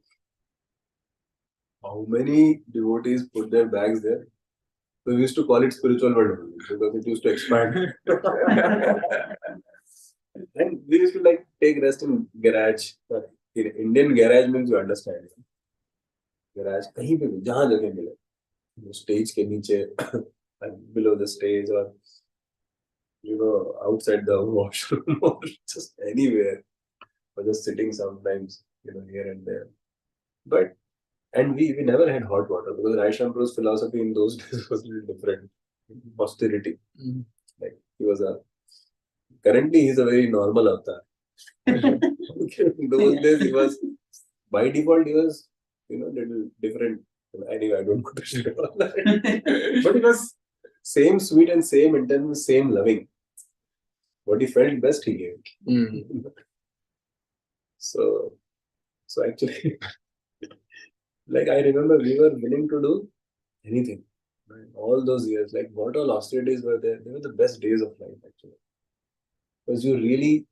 how many devotees put their bags there. So we used to call it spiritual world only because it used to expand. And we used to like take rest in garage. In Indian garage means you understand. Garage कहीं पे भी जहाँ जगह मिले, stage के नीचे, below the stage, or outside the washroom, or just anywhere, or just sitting sometimes, here and there. But and we never had hot water because Rai Shampro's philosophy in those days was a little different. Austerity. Like he was currently he's a very normal avatar. In those days he was, by default he was, little different. Anyway, I don't want to share all that. But it was same sweet and same intense, same loving. What he felt best he gave. So actually, like I remember we were willing to do anything. Right? All those years, like what all austerities were there, they were the best days of life actually. Because you really,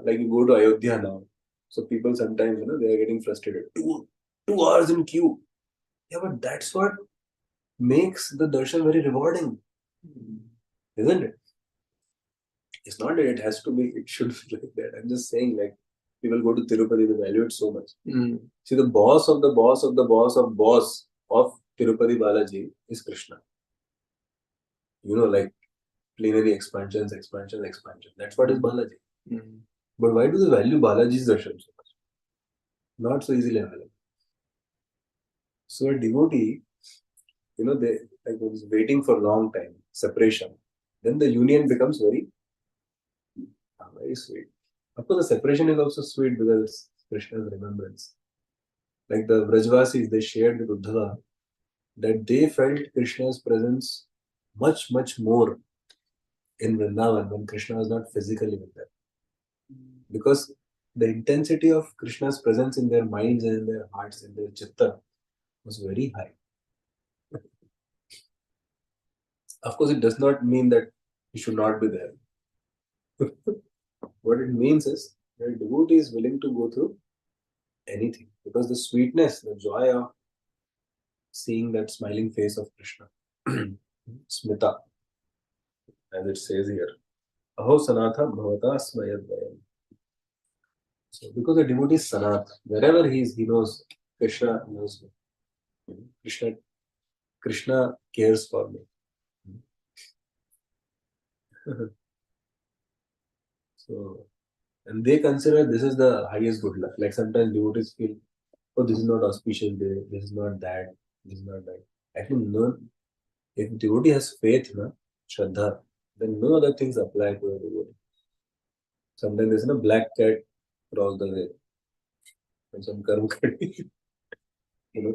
like you go to Ayodhya now, so people sometimes, they are getting frustrated. 2 hours in queue. Yeah, but that's what makes the darshan very rewarding, isn't it? It's not that it has to be, it should be like that. I'm just saying, like, people go to Tirupati, they value it so much. See, the boss of the boss of the boss of boss of Tirupati Balaji is Krishna. Like plenary expansions. That's what is Balaji. But why do they value Balaji's darshan so much? Not so easily available. So a devotee, they like was waiting for a long time, separation. Then the union becomes very sweet. Of course, the separation is also sweet because it's Krishna's remembrance. Like the Vrajvasis, they shared with Uddhava that they felt Krishna's presence much, much more in Vrindavan when Krishna was not physically with them. Because the intensity of Krishna's presence in their minds and in their hearts, in their chitta, was very high. Of course, it does not mean that he should not be there. What it means is that a devotee is willing to go through anything because the sweetness, the joy of seeing that smiling face of Krishna, Smita, as it says here, Aho Sanatha Bhavata Smayadvayam. So, because the devotee is Sanat, wherever he is, he knows Krishna knows me. Krishna cares for me. So, and they consider this is the highest good luck. Like sometimes devotees feel, oh, this is not auspicious day, this is not that, this is not that. Actually, no. If devotee has faith, Shraddha, then no other things apply to a devotee. Sometimes there's a black cat cross the way. And some karma kadi.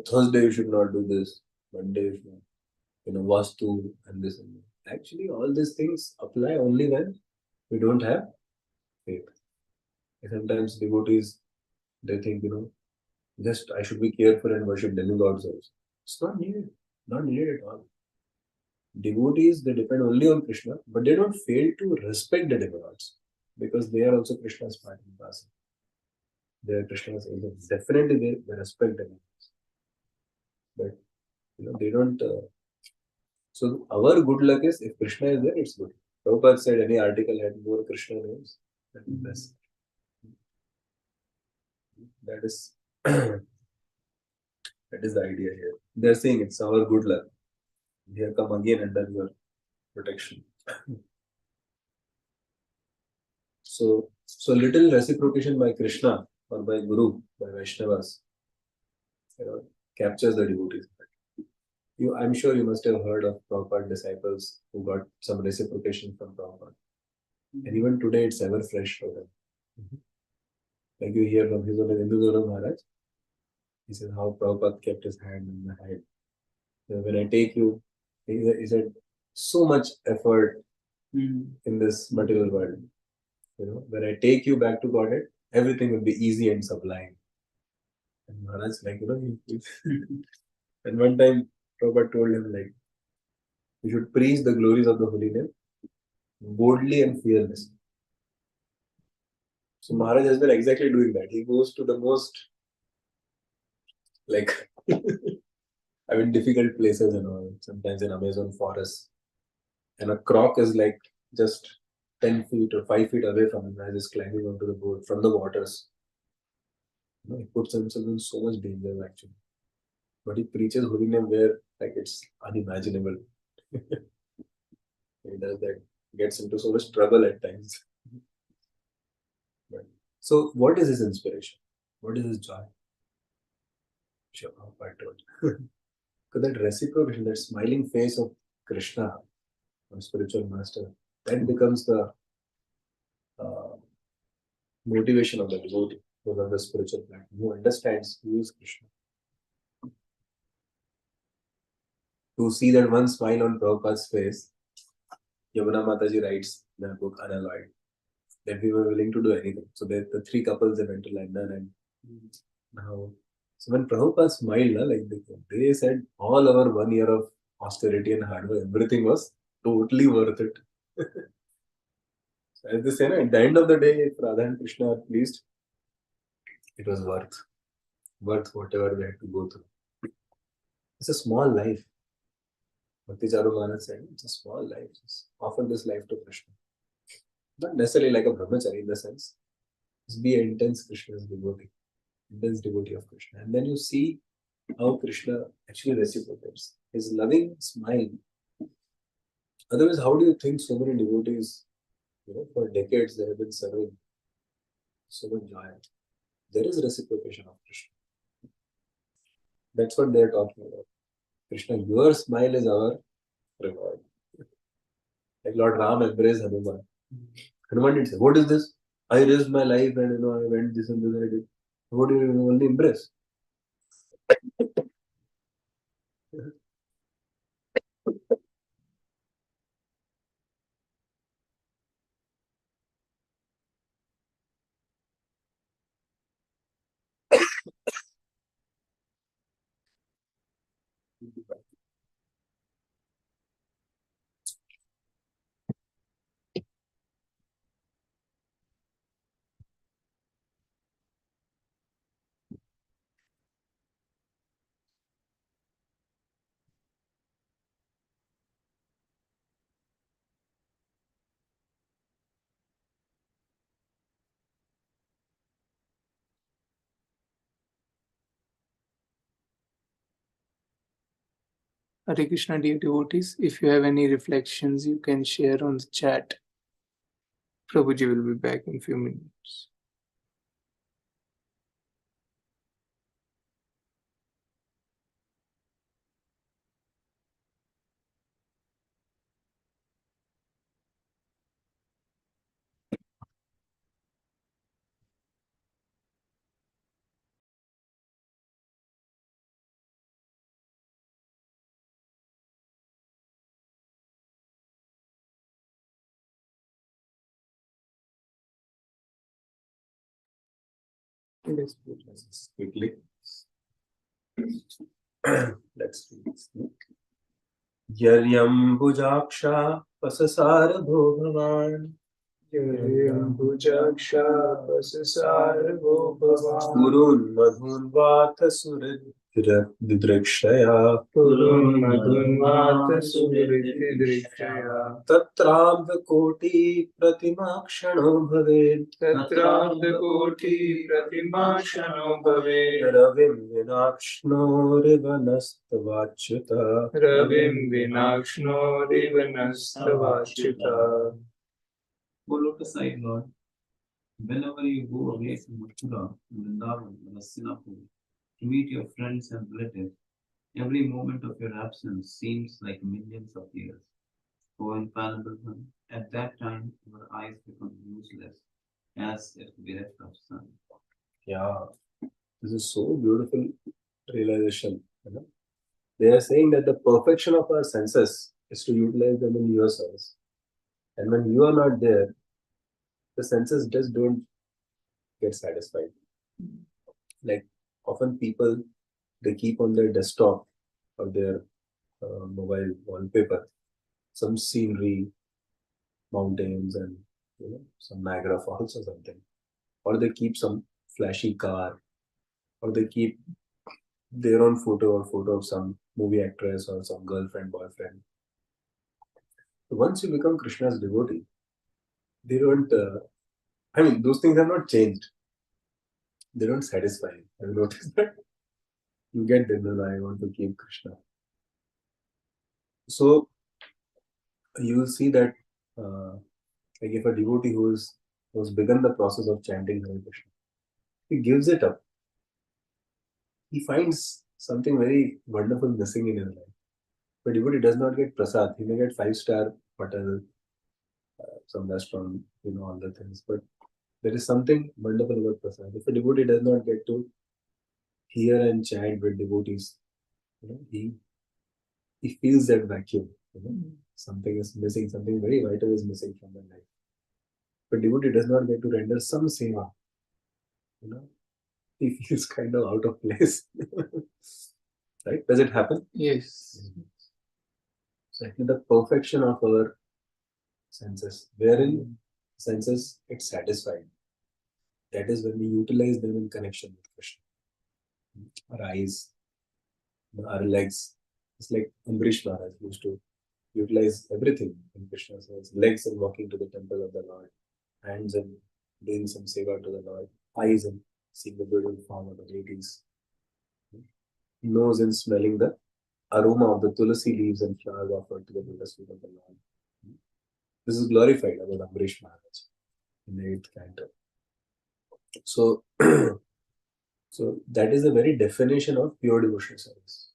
Thursday you should not do this, Monday you should not, Vastu and this and that. Actually, all these things apply only when we don't have faith. Sometimes devotees, they think, just I should be careful and worship demigods also. It's not needed. Not needed at all. Devotees, they depend only on Krishna, but they don't fail to respect the demigods because they are also Krishna's part and parcel. They are Krishna's agents. Definitely they respect demigods. But, they don't. So, our good luck is if Krishna is there, it's good. Prabhupada said any article had more Krishna names, that is best. That is that is the idea here. They're saying it's our good luck. We have come again under your protection. So little reciprocation by Krishna or by Guru, by Vaishnavas, captures the devotees. I'm sure you must have heard of Prabhupada disciples who got some reciprocation from Prabhupada. And even today it's ever fresh for them. Like you hear from His Holiness Indudura Maharaj, he says how Prabhupada kept his hand in my head. When I take you, he said, so much effort in this material world. When I take you back to Godhead, everything will be easy and sublime. And Maharaj, and one time Prabhupada told him, you should preach the glories of the Holy Name boldly and fearlessly. So Maharaj has been exactly doing that. He goes to the most I mean, difficult places and all. Sometimes in Amazon forest, and a croc is like just 10 feet or 5 feet away from him as he's climbing onto the boat from the waters. He puts himself in so much danger actually. But he preaches holy name where like it's unimaginable. He does that, gets into so much trouble at times. But, so, what is his inspiration? What is his joy? Sure, I told. Because that reciprocation, that smiling face of Krishna, our spiritual master, that becomes the uh, motivation of the devotee, who is on the spiritual planet, who understands who is Krishna. To see that one smile on Prabhupada's face, Yamuna Mataji writes in her book Unalloyed that we were willing to do anything. So the three couples they went to London and now. So when Prabhupada smiled, like they said, all our 1 year of austerity and hard work, everything was totally worth it. So as they say, at the end of the day, if Radha and Krishna are pleased, it was worth whatever they had to go through. It's a small life. Bhakti Charu Maharaj said, it's a small life. Just offer this life to Krishna. Not necessarily like a brahmachari in the sense. Just be an intense Krishna's devotee. Intense devotee of Krishna. And then you see how Krishna actually reciprocates. His loving smile. Otherwise, how do you think so many devotees, for decades they have been serving so much joy? There is reciprocation of Krishna. That's what they are talking about. Krishna, your smile is our reward. Like Lord Ram embraced Hanuman. Hanuman didn't say, what is this? I risked my life and I went this and this I did. What do you only embrace? Hare Krishna, dear devotees. If you have any reflections, you can share on the chat. Prabhuji will be back in a few minutes. Let's do this quickly. Let's do this. Yaryambujaksha pasasarabho bhavan Yambujaksha pasasarvo bhavan Gurun madhun vata surid didrakshaya Purun madhunvata suvriti drikshaya Tatrabda koti pratimakshano bhaved Tatrabda koti pratimashano bhave Ravim vinakshno rivanastavachuta Ravim vinakshno rivanastavachuta. O look aside, Lord. Whenever you go away from Mathura, Vrindavan, and Hastinapur to meet your friends and relatives, every moment of your absence seems like millions of years. O infallible one, at that time your eyes become useless, as if bereft of sun. Yeah, this is so beautiful realization. They are saying that the perfection of our senses is to utilize them in your service. And when you are not there, the senses just don't get satisfied. Like often people, they keep on their desktop or their mobile wallpaper some scenery, mountains, and some Niagara Falls or something. Or they keep some flashy car, or they keep their own photo or photo of some movie actress or some girlfriend, boyfriend. So once you become Krishna's devotee, they don't, I mean, those things have not changed. They don't satisfy you. Have you noticed that? You get dinner, I want to keep Krishna. So you will see that, like if a devotee who's begun the process of chanting Hare Krishna, he gives it up. He finds something very wonderful missing in his life. But devotee does not get prasad. He may get 5-star hotel, some restaurant, all the things. But there is something wonderful about prasad. If a devotee does not get to hear and chant with devotees, he feels that vacuum. Something is missing, something very vital is missing from their life. But devotee does not get to render some seva. He feels kind of out of place. Right? Does it happen? Yes. So actually the perfection of our senses, wherein senses get satisfied. That is when we utilize them in connection with Krishna. Our eyes, our legs. It's like Ambrish Maharaj used to utilize everything in Krishna. So his legs in walking to the temple of the Lord, hands in doing some seva to the Lord, eyes in seeing the beautiful form of the deities, nose in smelling the aroma of the tulasi leaves and flowers offered to the lotus feet of the Lord. This is glorified about Ambrish Maharaj in the 8th canto. So, so that is the very definition of pure devotional service.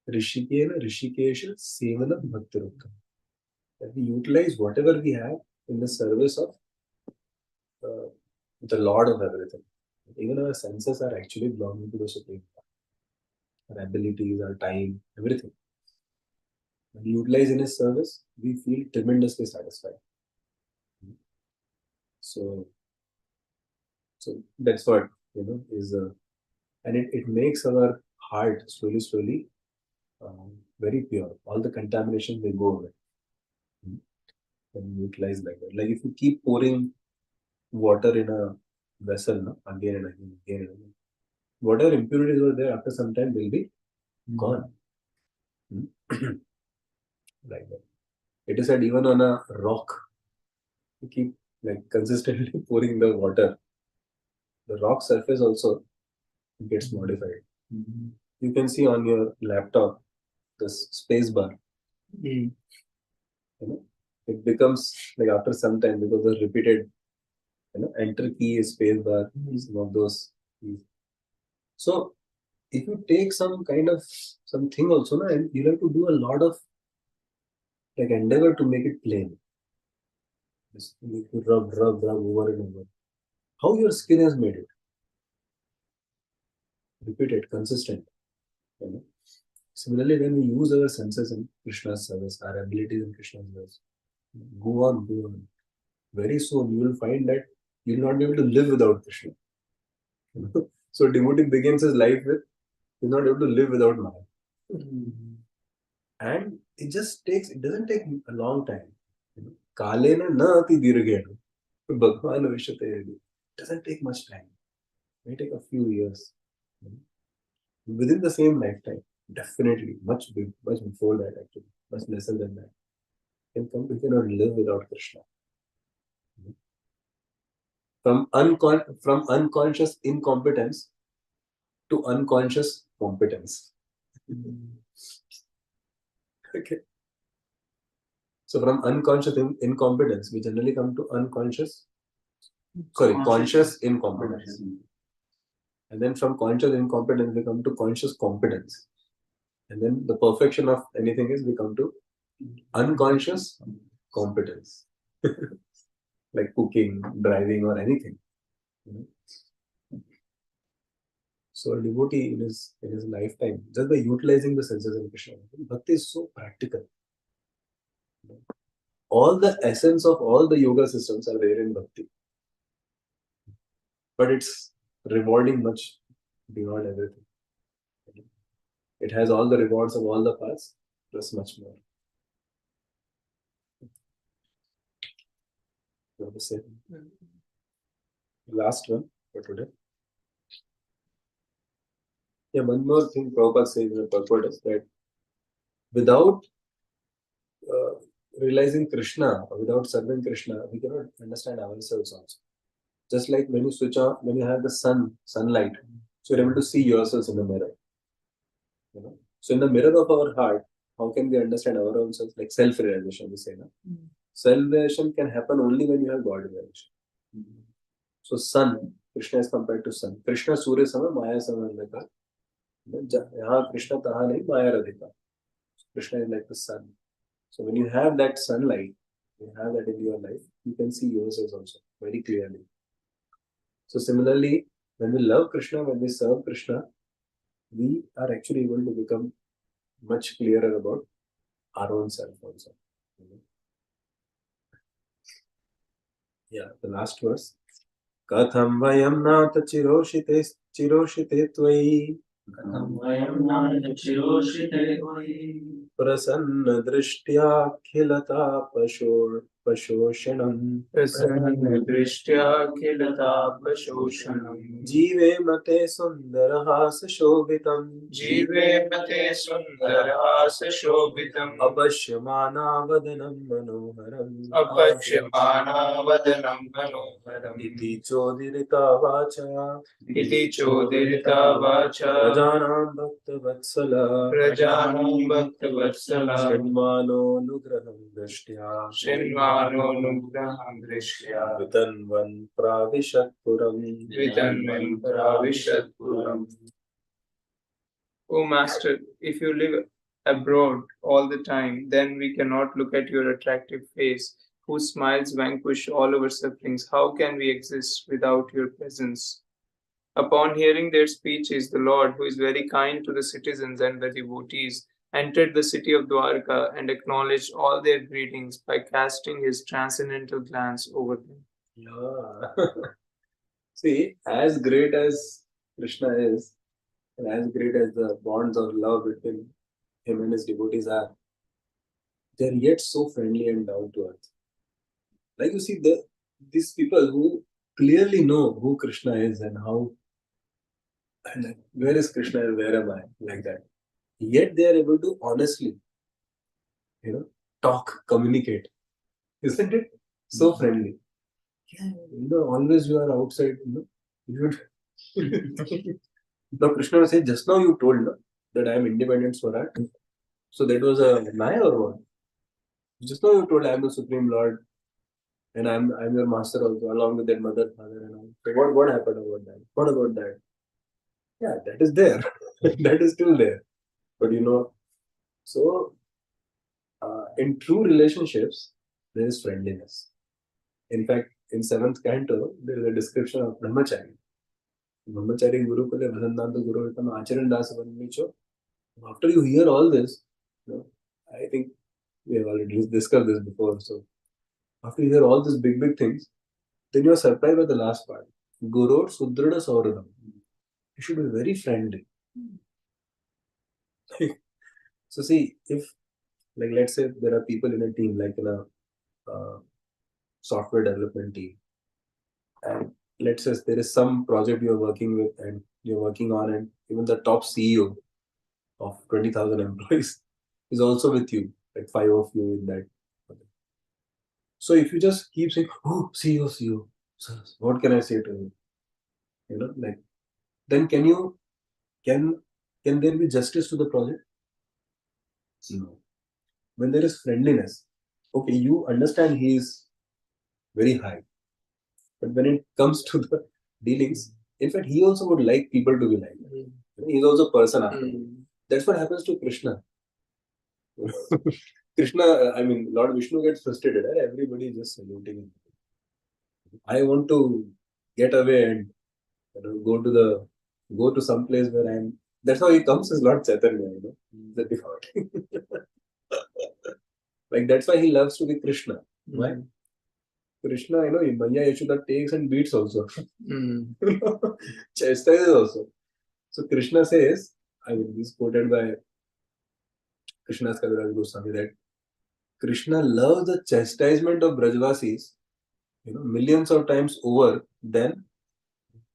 Rishikena Rishikesha Sevana Bhaktirukka. That we utilize whatever we have in the service of the Lord of everything. Even our senses are actually belonging to the Supreme Lord. Our abilities, our time, everything. When we utilize in His service, we feel tremendously satisfied. So that's what is, and it makes our heart slowly very pure. All the contamination will go away when we utilize like that. Like if you keep pouring water in a vessel, no? Again and again, again and again, whatever impurities were there after some time will be gone. Like that. It is said even on a rock, you keep like consistently pouring the water, the rock surface also gets modified. You can see on your laptop this space bar. It becomes like after some time because of repeated enter key, space bar, some of those keys. So if you take some kind of something also, and you have to do a lot of like endeavor to make it plain. You need to rub over and over. How your skin has made it. Repeated, consistent. Similarly, when we use our senses in Krishna's service, our abilities in Krishna's service, go on. Very soon you will find that you will not be able to live without Krishna. So devotee begins his life with, he's not able to live without Maya. And it doesn't take a long time. Kalena na ati dirghena. Bhagwan vishate. It doesn't take much time. It may take a few years. Within the same lifetime, definitely, much before that actually, much lesser than that. We cannot live without Krishna. From unconscious incompetence to unconscious competence. Okay. So from unconscious incompetence, we generally come to conscious incompetence. And then from conscious incompetence, we come to conscious competence. And then the perfection of anything is we come to unconscious competence. Like cooking, driving, or anything. So a devotee in his lifetime, just by utilizing the senses in Krishna, Bhakti is so practical. All the essence of all the yoga systems are there in Bhakti. But it's rewarding much beyond everything. It has all the rewards of all the paths, plus much more. You want to say? Last one for today. Yeah, one more thing Prabhupada says in the purport is that without realizing Krishna, or without serving Krishna, we cannot understand ourselves also. Just like when you switch on, when you have the sunlight, so you're able to see yourselves in the mirror. You know? So in the mirror of our heart, how can we understand our own self? Like self-realization, we say. No? Self-realization can happen only when you have God realization. So sun, Krishna is compared to sun. Krishna Surya Sama, Maya Sama Andhakar. Yahan Krishna taha nahi, Maya Radhika. Krishna is like the sun. So when you have that sunlight, you have that in your life, you can see yourselves also very clearly. So similarly, when we love Krishna, when we serve Krishna, we are actually able to become much clearer about our own self also. Yeah, the last verse. Katham vayam nata chiroshite tvai Katham vayam nāda chiroshite tvai prasanna drishtya pasoshanam प्रसन्नदृष्ट्याखिलतापशोषणम् जीवे मते सुन्दरहास शोभितम् जीवे मते सुन्दरहासशोभितम् अपश्यमानावदनं मनोहरम् अपक्ष्यमाणावदनं मनोहरम् इति चोदिता वाचा इति चोदिता वाचा प्रजानां भक्तवत्सल शृण्वानोऽनुग्रहं दृष्ट्या शृण्वानोऽनुग्रहं दृष्ट्या वितन्वन् प्राविशत्पुरम् वितन्वन् प्राविशत्पुरम्. O Master, if you live abroad all the time, then we cannot look at your attractive face, whose smiles vanquish all our sufferings. How can we exist without your presence? Upon hearing their speeches, the Lord, who is very kind to the citizens and the devotees, entered the city of Dwarka and acknowledged all their greetings by casting his transcendental glance over them. Yeah. See, as great as Krishna is, and as great as the bonds of love between him and his devotees are, they're yet so friendly and down to earth. Like you see, these people who clearly know who Krishna is and how, and like, where is Krishna and where am I, like that. Yet they are able to honestly, talk, communicate. Isn't it? So friendly. Yeah, always you are outside, you should. Now Krishna will say, just now you told that I am independent Swarat. So that was a lie or what? Just now you told I am the Supreme Lord and I'm your master also, along with that mother, father and all. So what happened about that? What about that? Yeah, that is there. That is still there. But so in true relationships, there is friendliness. In fact, in 7th canto, there is a description of Brahmachari. Brahmachari Guru Kule Vasantanta Guru Vitam Acharan Dasa Vanmicho. After you hear all this, I think we have already discussed this before. So after you hear all these big things, then you are surprised by the last part. Guru Sudrada Sauradam. You should be very friendly. So see, if like let's say there are people in a team, like in a software development team, and let's say there is some project you're working with and you're working on, and even the top CEO of 20,000 employees is also with you, like 5 of you in that. So if you just keep saying, oh, CEO, so what can I say to him? Like, then can there be justice to the project? No. When there is friendliness, okay, you understand he is very high. But when it comes to the dealings, in fact, he also would like people to be like that. He's also a person after all. That's what happens to Krishna. Krishna, I mean, Lord Vishnu gets frustrated. Everybody is just saluting him. I want to get away and go to some place where I'm. That's how he comes as Lord Chaitanya, the devotee. Like that's why he loves to be Krishna. Why? Krishna, Maya Acyuta takes and beats also. Chastises also. So Krishna says, I mean, this is quoted by Krishna's Kaviraj Goswami, that Krishna loves the chastisement of Brajvasis, millions of times over than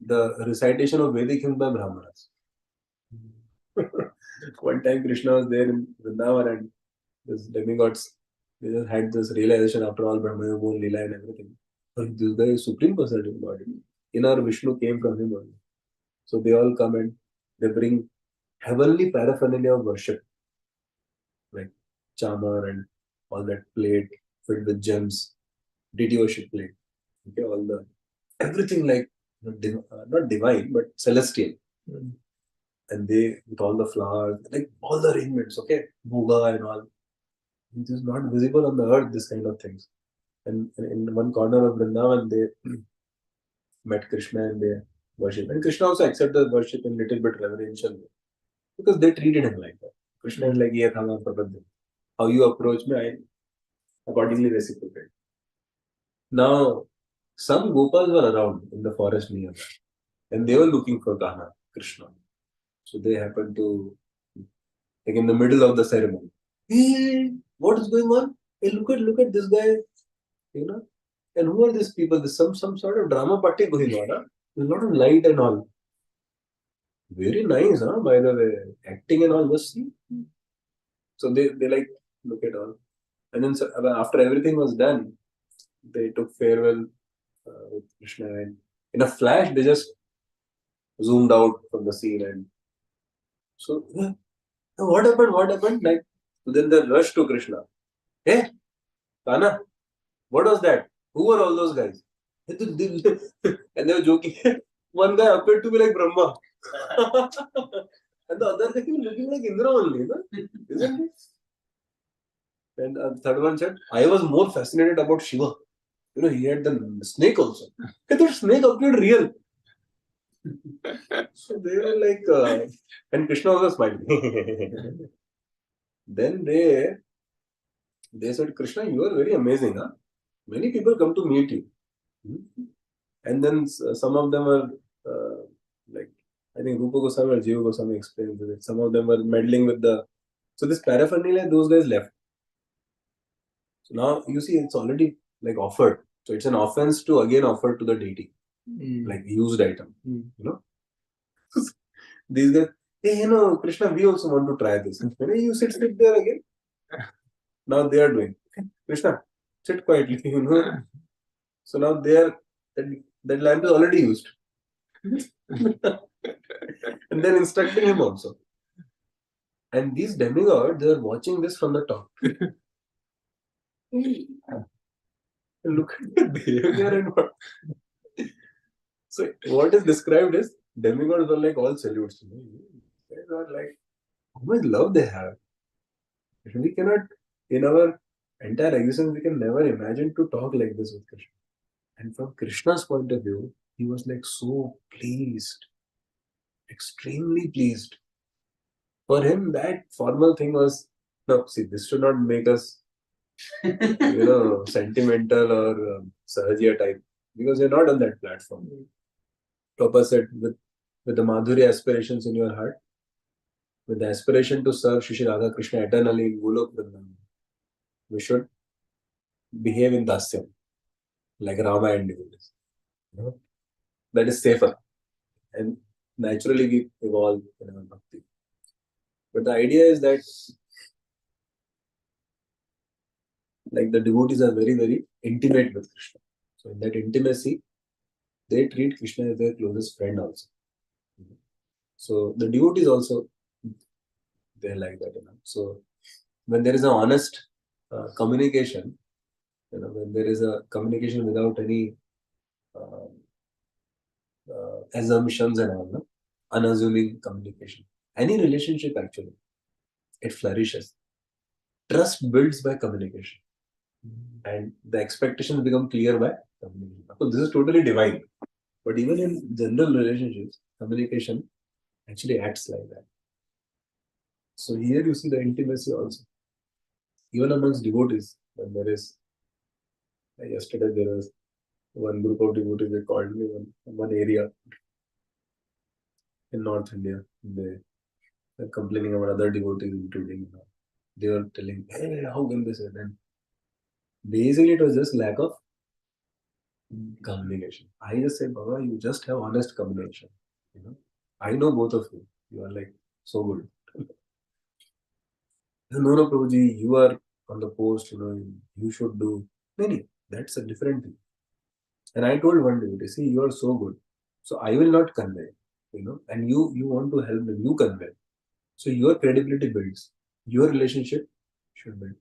the recitation of Vedic hymns by Brahmanas. One time Krishna was there in Vrindavan and this demigods, they just had this realization after all Brahma, Mohan, Leela and everything. But this guy is Supreme Personality of Godhead. Inner Vishnu came from him only. So they all come and they bring heavenly paraphernalia of worship, like chamar and all that plate filled with gems, deity worship plate. Okay, all the everything like not divine but celestial. And they with all the flowers, like all the arrangements, okay, bhuga and all. It is not visible on the earth, this kind of things. And in one corner of Vrindavan, they met Krishna and they worship. And Krishna also accepted worship in little bit reverential way because they treated him like that. Krishna is like, "Ye thama prabandha." How you approach me, I accordingly reciprocate. Now, some Gopals were around in the forest nearby, and they were looking for Kana, Krishna. So they happened to, like in the middle of the ceremony, hey, what is going on? Hey, look at this guy, you know. And who are these people? There's some sort of drama party going on. Huh? There's a lot of light and all. Very nice, huh? By the way, acting and all was. So they like look at all, and then after everything was done, they took farewell with Krishna, and in a flash they just zoomed out from the scene. And so, what happened? What happened? Like then they rushed to Krishna. Hey, Kana, what was that? Who were all those guys? And they were joking. One guy appeared to be like Brahma. And the other guy was looking like Indra only, no? Isn't it? And the third one said, I was more fascinated about Shiva. You know, he had the snake also. And that snake appeared real. So they were like, and Krishna was smiling. Then they said, Krishna, you are very amazing, huh? Many people come to meet you. And then some of them were like, I think Rupa Goswami or Jiva Goswami explains it. Some of them were meddling with the. So this paraphernalia, those guys left. So now you see, it's already like offered. So it's an offense to again offer to the deity, like used item. You know, these guys. Hey, Krishna, we also want to try this. You sit there again. Now they are doing. Krishna, sit quietly. So now they are that lamp is already used. And then instructing him also. And these demigods, they are watching this from the top. Look at the behavior and what. So what is described is demigods were like all salutes. They are like, how much love they have. We cannot, in our entire existence, we can never imagine to talk like this with Krishna. And from Krishna's point of view, he was like so pleased, extremely pleased. For him, that formal thing was, no, see, this should not make us, sentimental or Sahajya type, because you're not on that platform. Prabhupada said, with the Madhurya aspirations in your heart, with the aspiration to serve Shri Radha Krishna eternally in Golok Vrindavan, we should behave in Dasyam, like Rama and devotees. That is safer. And naturally we evolve in our bhakti. But the idea is that like the devotees are very, very intimate with Krishna. So in that intimacy, they treat Krishna as their closest friend also. So the devotees also, they're like that. So when there is an honest communication, when there is a communication without any assumptions and all, no? Unassuming communication. Any relationship actually, it flourishes. Trust builds by communication. And the expectations become clear by communication. Of course, this is totally divine. But even in general relationships, communication actually acts like that. So here you see the intimacy also. Even amongst devotees, when there is, yesterday there was one group of devotees, they called me one area in North India. They were complaining about other devotees, including, they were telling, hey, how can they say that? Basically, it was just lack of communication. I just said, Baba, you just have honest communication. I know both of you. You are like so good. No, Prabhuji, you are on the post, you should do. No, that's a different thing. And I told one devotee, see, you are so good. So I will not convey, and you want to help them, you convey. So your credibility builds, your relationship should build.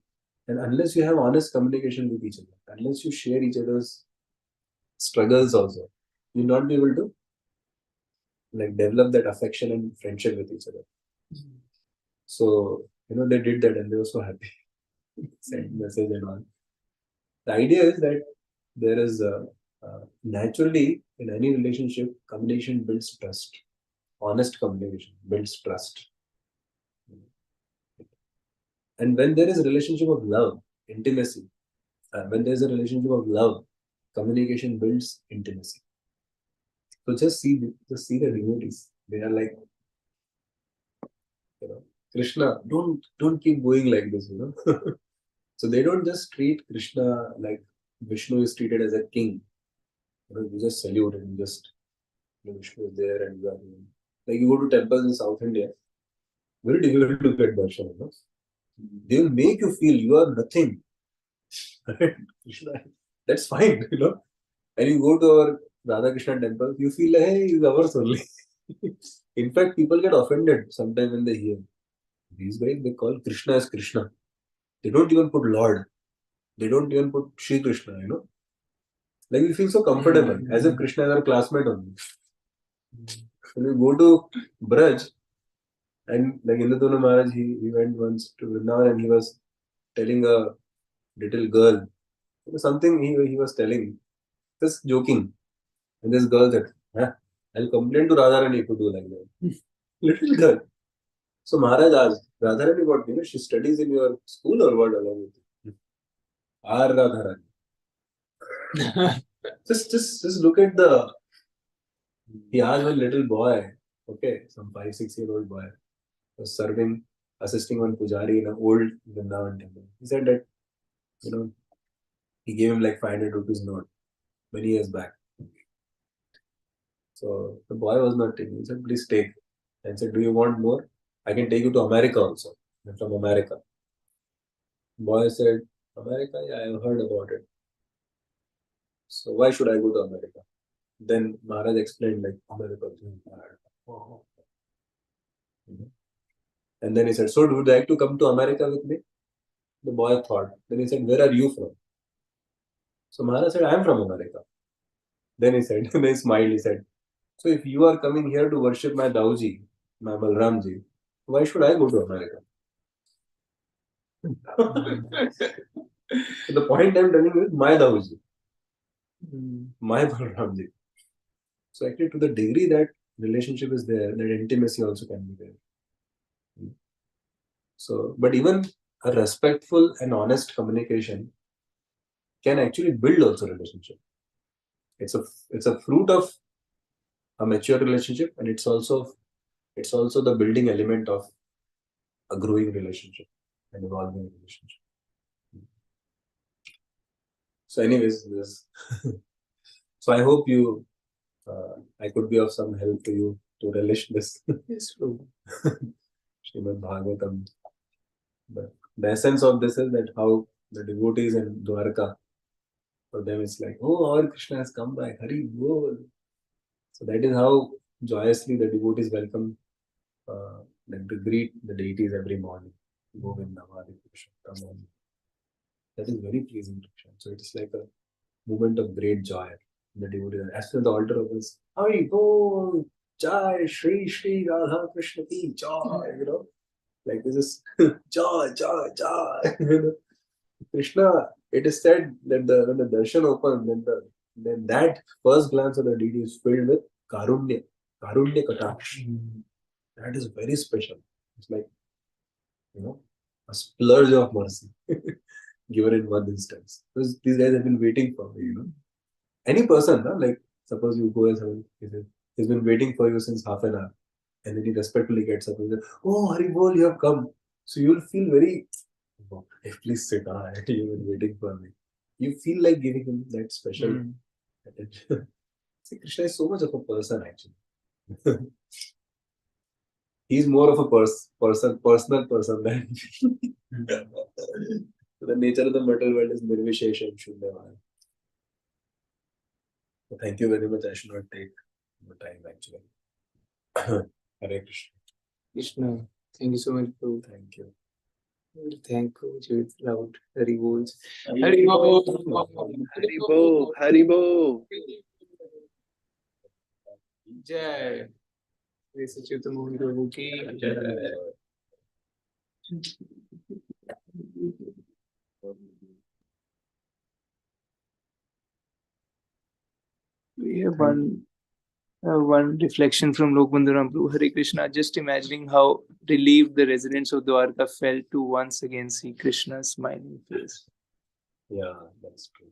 And unless you have honest communication with each other, unless you share each other's struggles also, you'll not be able to like develop that affection and friendship with each other. So, they did that and they were so happy. Sent message and all. The idea is that there is naturally in any relationship, communication builds trust. Honest communication builds trust. And when there is a relationship of love, intimacy, when there is a relationship of love, communication builds intimacy. So just see the devotees. They are like, Krishna, don't keep going like this, So they don't just treat Krishna like Vishnu is treated as a king. You just salute and Vishnu is there and you are like you go to temples in South India, very difficult to get darshan, They will make you feel you are nothing. Krishna, that's fine, And you go to our Radha Krishna temple, you feel like, hey, he's ours only. In fact, people get offended sometimes when they hear these guys, they call Krishna as Krishna. They don't even put Lord. They don't even put Shri Krishna, Like we feel so comfortable, as if Krishna is our classmate only. When we go to Braj, and like Indradona Maharaj, he went once to Vrindavan and he was telling a little girl something he was telling, just joking. And this girl said, I'll complain to Radharani if you do like that. Little girl. So Maharaj asked, Radharani what, she studies in your school or what along with you? R Radharani. just look at he asked one little boy, okay, some 5-6-year-old boy, was assisting one pujari in an old Vrindavan temple. He said that, he gave him like 500 rupees note many years back. So the boy was not taking. He said, please take. And said, do you want more? I can take you to America also. I'm from America. The boy said, America? Yeah, I have heard about it. So why should I go to America? Then Maharaj explained like America. Oh. And then he said, so would you like to come to America with me? The boy thought. Then he said, where are you from? So Maharaj said, I am from America. Then he said, then he smiled, he said, so if you are coming here to worship my Dauji, my Balramji, why should I go to America? So the point I'm telling you is my Dauji, my Balramji. So actually to the degree that relationship is there, that intimacy also can be there. So, but even a respectful and honest communication can actually build also relationship. It's a fruit of a mature relationship, and it's also the building element of a growing relationship, an evolving relationship. So, anyways, so I hope I could be of some help to you to relish this. Yes, true. Srimad Bhagavatam. But the essence of this is that how the devotees in Dwarka, for them it's like, oh, our Krishna has come back, Hari Bol. So that is how joyously the devotees welcome, like they greet the deities every morning. Govinda, Hari Krishna, come on. That is very pleasing to Krishna. So it is like a moment of great joy. The devotees, as for the altar opens, Hari Bol, Jai, Shri Shri Radha Krishna ki joy, like this is joy, joy, joy. Krishna, it is said that when the darshan opens, then that first glance of the deity is filled with karunya kataksh. That is very special. It's like, a splurge of mercy given in one instance. Because these guys have been waiting for me, Any person, like suppose you go as he's been waiting for you since half an hour, and then he respectfully gets up and says, oh, Hari Bol, you have come. So you'll feel very, hey, please sit down. You've been waiting for me. You feel like giving him that special attention. See, Krishna is so much of a person actually. he's more of a personal person than the nature of the material world is nirvishesham shunyavaya. Thank you very much. I should not take the time actually. Hare Krishna. Krishna. Thank you so much, Prabhu. Thank you. We'll thank Prabhuji with loud Hari Bols. Hari Hari Bol. Hari Bo, Hari Bo. Jai. This is Acyuta Mohan Prabhu ki Jai. We have one reflection from Lokbandhu Prabhu. Hare Krishna. Just imagining how relieved the residents of Dwarka felt to once again see Krishna's smiling face. Yeah, that's true.